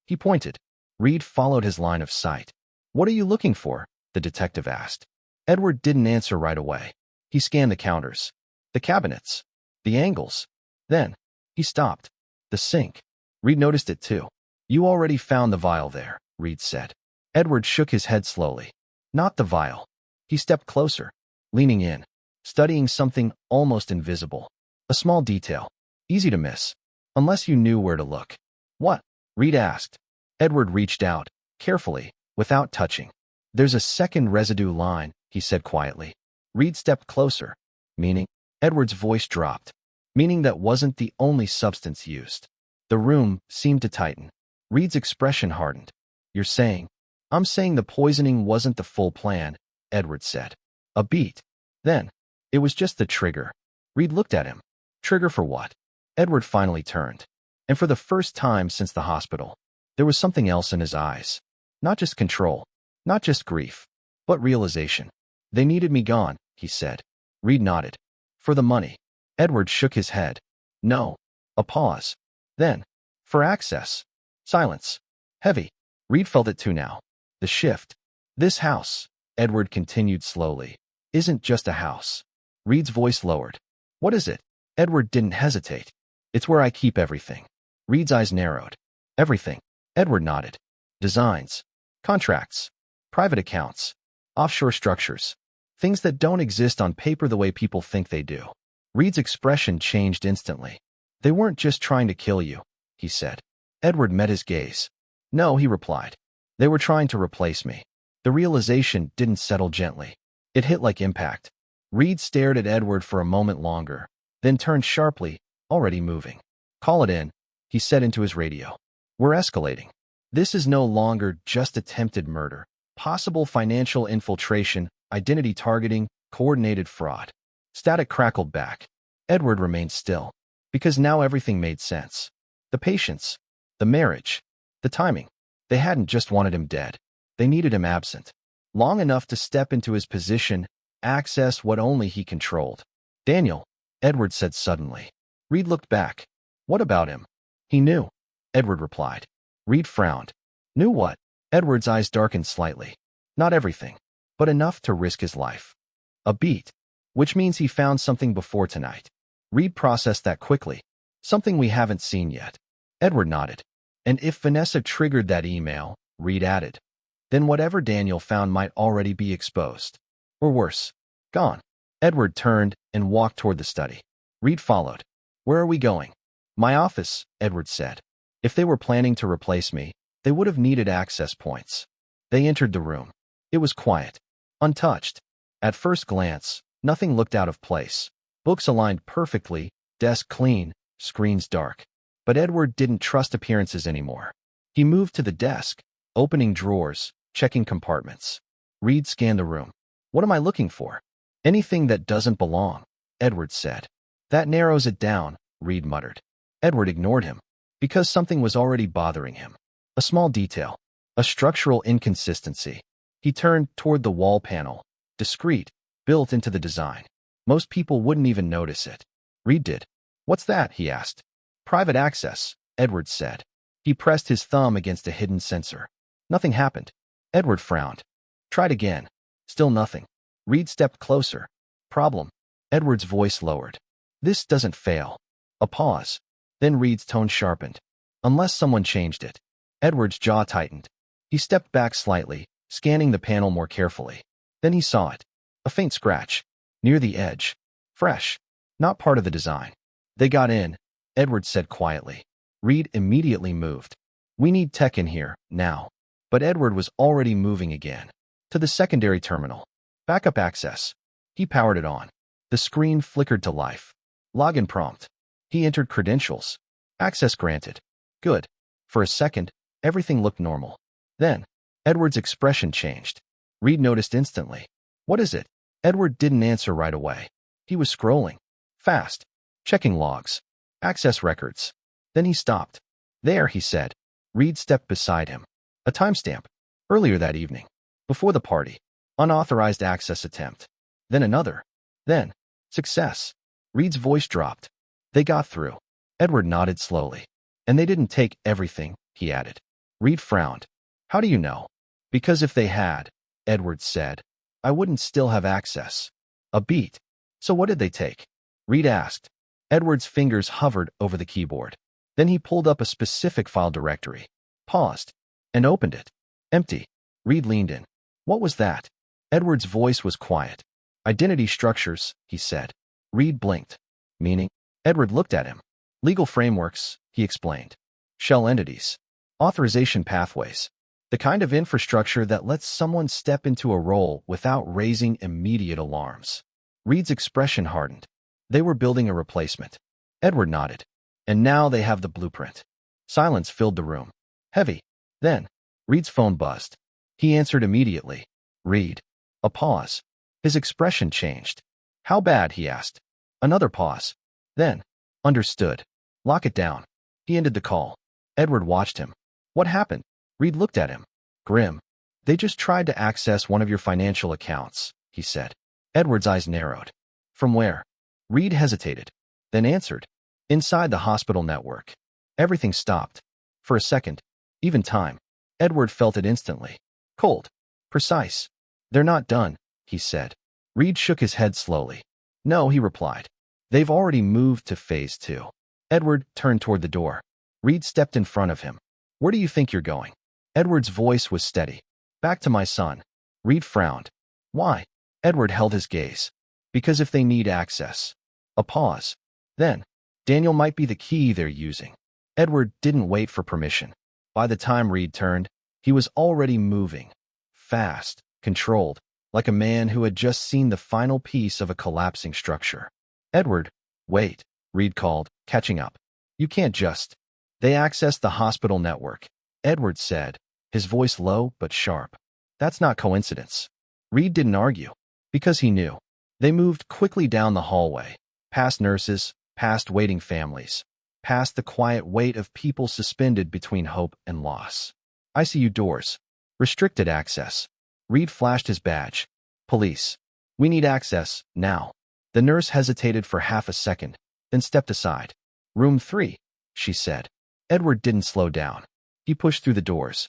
He pointed. Reed followed his line of sight. What are you looking for? The detective asked. Edward didn't answer right away. He scanned the counters, the cabinets, the angles. Then, he stopped. The sink. Reed noticed it too. You already found the vial there, Reed said. Edward shook his head slowly. Not the vial. He stepped closer, leaning in, studying something almost invisible. A small detail, easy to miss, unless you knew where to look. What? Reed asked. Edward reached out, carefully, without touching. There's a second residue line, he said quietly. Reed stepped closer. Meaning? Edward's voice dropped. Meaning that wasn't the only substance used. The room seemed to tighten. Reed's expression hardened. You're saying? I'm saying the poisoning wasn't the full plan, Edward said. A beat. Then, it was just the trigger. Reed looked at him. Trigger for what? Edward finally turned. And for the first time since the hospital, there was something else in his eyes. Not just control, not just grief, but realization. They needed me gone, he said. Reed nodded. For the money. Edward shook his head. No. A pause. Then, for access. Silence. Heavy. Reed felt it too now. The shift. This house, Edward continued slowly, isn't just a house. Reed's voice lowered. What is it? Edward didn't hesitate. It's where I keep everything. Reed's eyes narrowed. Everything. Edward nodded. Designs. Contracts. Private accounts. Offshore structures. Things that don't exist on paper the way people think they do. Reed's expression changed instantly. They weren't just trying to kill you, he said. Edward met his gaze. No, he replied. They were trying to replace me. The realization didn't settle gently. It hit like impact. Reed stared at Edward for a moment longer, then turned sharply, already moving. Call it in, he said into his radio. We're escalating. This is no longer just attempted murder. Possible financial infiltration, identity targeting, coordinated fraud. Static crackled back. Edward remained still. Because now everything made sense. The patience. The marriage. The timing. They hadn't just wanted him dead. They needed him absent. Long enough to step into his position, access what only he controlled. Daniel, Edward said suddenly. Reed looked back. What about him? He knew. Edward replied. Reed frowned. Knew what? Edward's eyes darkened slightly. Not everything, but enough to risk his life. A beat. Which means he found something before tonight. Reed processed that quickly. Something we haven't seen yet. Edward nodded. And if Vanessa triggered that email, Reed added, then whatever Daniel found might already be exposed. Or worse, gone. Edward turned and walked toward the study. Reed followed. Where are we going? My office, Edward said. If they were planning to replace me, they would have needed access points. They entered the room. It was quiet, untouched. At first glance, nothing looked out of place. Books aligned perfectly, desk clean, screens dark. But Edward didn't trust appearances anymore. He moved to the desk, opening drawers, checking compartments. Reed scanned the room. What am I looking for? Anything that doesn't belong, Edward said. That narrows it down, Reed muttered. Edward ignored him, because something was already bothering him. A small detail, a structural inconsistency. He turned toward the wall panel, discreet, built into the design. Most people wouldn't even notice it. Reed did. What's that? He asked. Private access, Edward said. He pressed his thumb against a hidden sensor. Nothing happened. Edward frowned. Tried again. Still nothing. Reed stepped closer. Problem. Edward's voice lowered. This doesn't fail. A pause. Then Reed's tone sharpened. Unless someone changed it. Edward's jaw tightened. He stepped back slightly, scanning the panel more carefully. Then he saw it. A faint scratch. Near the edge. Fresh. Not part of the design. They got in, Edward said quietly. Reed immediately moved. We need tech in here, now. But Edward was already moving again. To the secondary terminal. Backup access. He powered it on. The screen flickered to life. Login prompt. He entered credentials. Access granted. Good. For a second, everything looked normal. Then, Edward's expression changed. Reed noticed instantly. What is it? Edward didn't answer right away. He was scrolling. Fast. Checking logs. Access records. Then he stopped. There, he said. Reed stepped beside him. A timestamp. Earlier that evening. Before the party. Unauthorized access attempt. Then another. Then, success. Reed's voice dropped. They got through. Edward nodded slowly. And they didn't take everything, he added. Reed frowned. How do you know? Because if they had, Edward said, I wouldn't still have access. A beat. So what did they take? Reed asked. Edward's fingers hovered over the keyboard. Then he pulled up a specific file directory, paused, and opened it. Empty. Reed leaned in. What was that? Edward's voice was quiet. Identity structures, he said. Reed blinked. Meaning? Edward looked at him. Legal frameworks, he explained. Shell entities. Authorization pathways. The kind of infrastructure that lets someone step into a role without raising immediate alarms. Reed's expression hardened. They were building a replacement. Edward nodded. And now they have the blueprint. Silence filled the room. Heavy. Then, Reed's phone buzzed. He answered immediately. Reed. A pause. His expression changed. How bad? He asked. Another pause. Then, understood. Lock it down. He ended the call. Edward watched him. What happened? Reed looked at him. Grim. They just tried to access one of your financial accounts, he said. Edward's eyes narrowed. From where? Reed hesitated, then answered. Inside the hospital network. Everything stopped. For a second. Even time. Edward felt it instantly. Cold. Precise. They're not done, he said. Reed shook his head slowly. No, he replied. They've already moved to phase 2. Edward turned toward the door. Reed stepped in front of him. Where do you think you're going? Edward's voice was steady. Back to my son. Reed frowned. Why? Edward held his gaze. Because if they need access. A pause. Then, Daniel might be the key they're using. Edward didn't wait for permission. By the time Reed turned, he was already moving. Fast, controlled, like a man who had just seen the final piece of a collapsing structure. Edward, wait, Reed called, catching up. You can't just. They accessed the hospital network, Edward said, his voice low but sharp. That's not coincidence. Reed didn't argue, because he knew. They moved quickly down the hallway, past nurses, past waiting families, past the quiet weight of people suspended between hope and loss. ICU doors. Restricted access. Reed flashed his badge. Police. We need access, now. The nurse hesitated for half a second, then stepped aside. Room 3, she said. Edward didn't slow down. He pushed through the doors.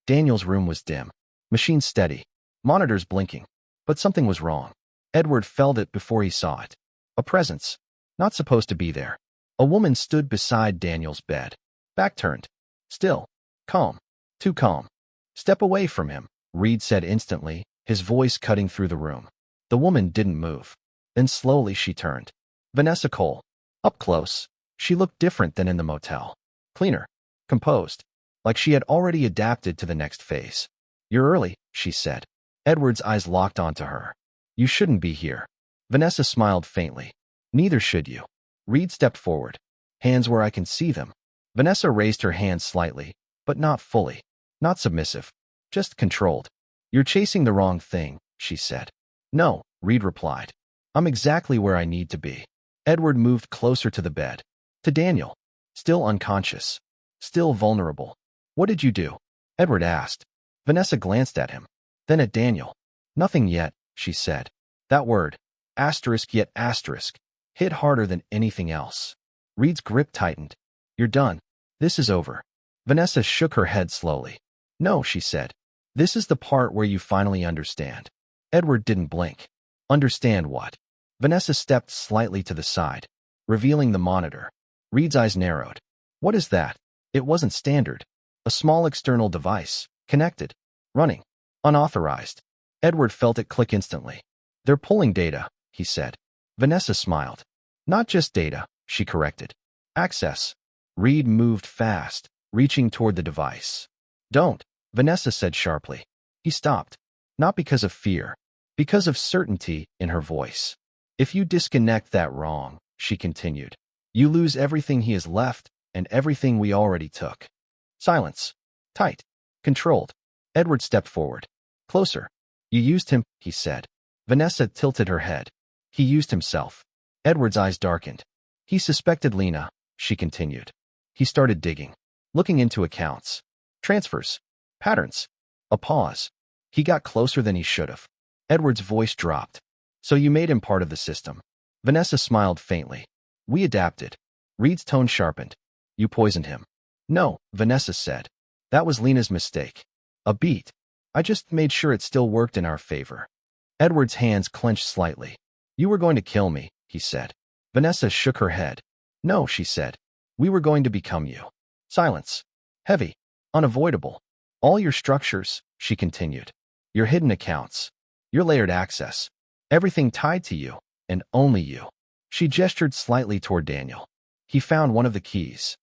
Daniel's room was dim. Machines steady. Monitors blinking. But something was wrong. Edward felt it before he saw it. A presence. Not supposed to be there. A woman stood beside Daniel's bed. Back turned. Still. Calm. Too calm. Step away from him, Reed said instantly, his voice cutting through the room. The woman didn't move. Then slowly she turned. Vanessa Cole. Up close, she looked different than in the motel. Cleaner. Composed. Like she had already adapted to the next phase. You're early, she said. Edward's eyes locked onto her. You shouldn't be here. Vanessa smiled faintly. Neither should you. Reed stepped forward. Hands where I can see them. Vanessa raised her hands slightly, but not fully. Not submissive. Just controlled. You're chasing the wrong thing, she said. No, Reed replied. I'm exactly where I need to be. Edward moved closer to the bed. To Daniel. Still unconscious. Still vulnerable. What did you do? Edward asked. Vanessa glanced at him. Then at Daniel. Nothing yet, she said. That word, asterisk yet asterisk, hit harder than anything else. Reed's grip tightened. You're done. This is over. Vanessa shook her head slowly. No, she said. This is the part where you finally understand. Edward didn't blink. Understand what? Vanessa stepped slightly to the side, revealing the monitor. Reed's eyes narrowed. What is that? It wasn't standard. A small external device, connected, running, unauthorized. Edward felt it click instantly. They're pulling data, he said. Vanessa smiled. Not just data, she corrected. Access. Reed moved fast, reaching toward the device. Don't, Vanessa said sharply. He stopped. Not because of fear, because of certainty in her voice. If you disconnect that wrong, she continued, you lose everything he has left and everything we already took. Silence. Tight. Controlled. Edward stepped forward. Closer. You used him, he said. Vanessa tilted her head. He used himself. Edward's eyes darkened. He suspected Lena, she continued. He started digging, looking into accounts, transfers, patterns. A pause. He got closer than he should have. Edward's voice dropped. So you made him part of the system. Vanessa smiled faintly. We adapted. Reed's tone sharpened. You poisoned him. No, Vanessa said. That was Lena's mistake. A beat. I just made sure it still worked in our favor. Edward's hands clenched slightly. You were going to kill me, he said. Vanessa shook her head. No, she said. We were going to become you. Silence. Heavy. Unavoidable. All your structures, she continued. Your hidden accounts. Your layered access. Everything tied to you, and only you. She gestured slightly toward Daniel. He found one of the keys.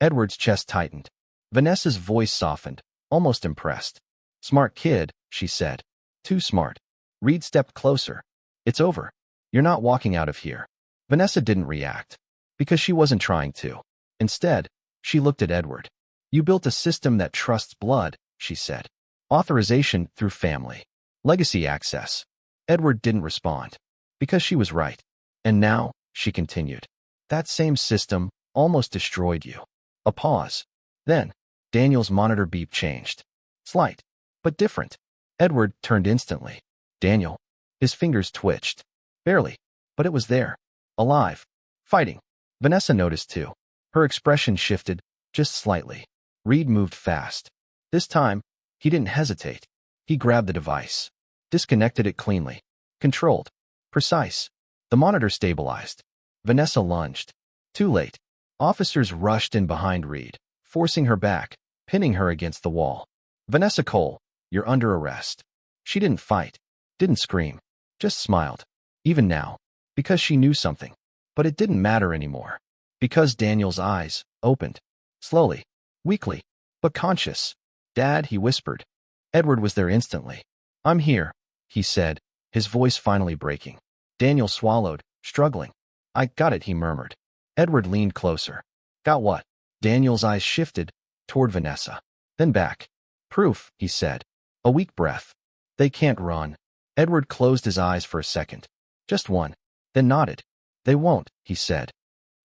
Edward's chest tightened. Vanessa's voice softened, almost impressed. Smart kid, she said. Too smart. Reed stepped closer. It's over. You're not walking out of here. Vanessa didn't react, because she wasn't trying to. Instead, she looked at Edward. You built a system that trusts blood, she said. Authorization through family. Legacy access. Edward didn't respond, because she was right. And now, she continued, that same system almost destroyed you. A pause. Then, Daniel's monitor beep changed. Slight, but different. Edward turned instantly. Daniel. His fingers twitched. Barely, but it was there. Alive. Fighting. Vanessa noticed too. Her expression shifted, just slightly. Reed moved fast. This time, he didn't hesitate. He grabbed the device. Disconnected it cleanly. Controlled. Precise. The monitor stabilized. Vanessa lunged. Too late. Officers rushed in behind Reed, forcing her back, pinning her against the wall. Vanessa Cole, you're under arrest. She didn't fight. Didn't scream. Just smiled. Even now. Because she knew something. But it didn't matter anymore. Because Daniel's eyes opened. Slowly. Weakly. But conscious. Dad, he whispered. Edward was there instantly. I'm here, he said, his voice finally breaking. Daniel swallowed, struggling. I got it, he murmured. Edward leaned closer. Got what? Daniel's eyes shifted, toward Vanessa. Then back. Proof, he said. A weak breath. They can't run. Edward closed his eyes for a second. Just one. Then nodded. They won't, he said.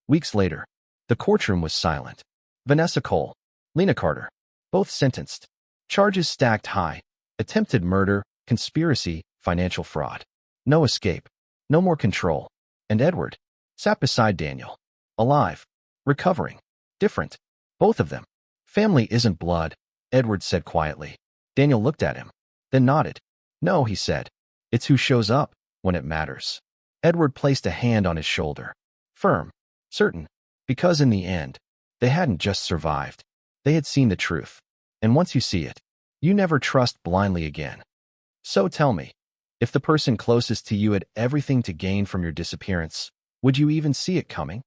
Weeks later, the courtroom was silent. Vanessa Cole, Lena Carter, both sentenced. Charges stacked high. Attempted murder, conspiracy, financial fraud. No escape. No more control. And Edward sat beside Daniel. Alive. Recovering. Different. Both of them. Family isn't blood, Edward said quietly. Daniel looked at him, then nodded. No, he said. It's who shows up when it matters. Edward placed a hand on his shoulder. Firm. Certain. Because in the end, they hadn't just survived. They had seen the truth. And once you see it, you never trust blindly again. So tell me, If the person closest to you had everything to gain from your disappearance, would you even see it coming?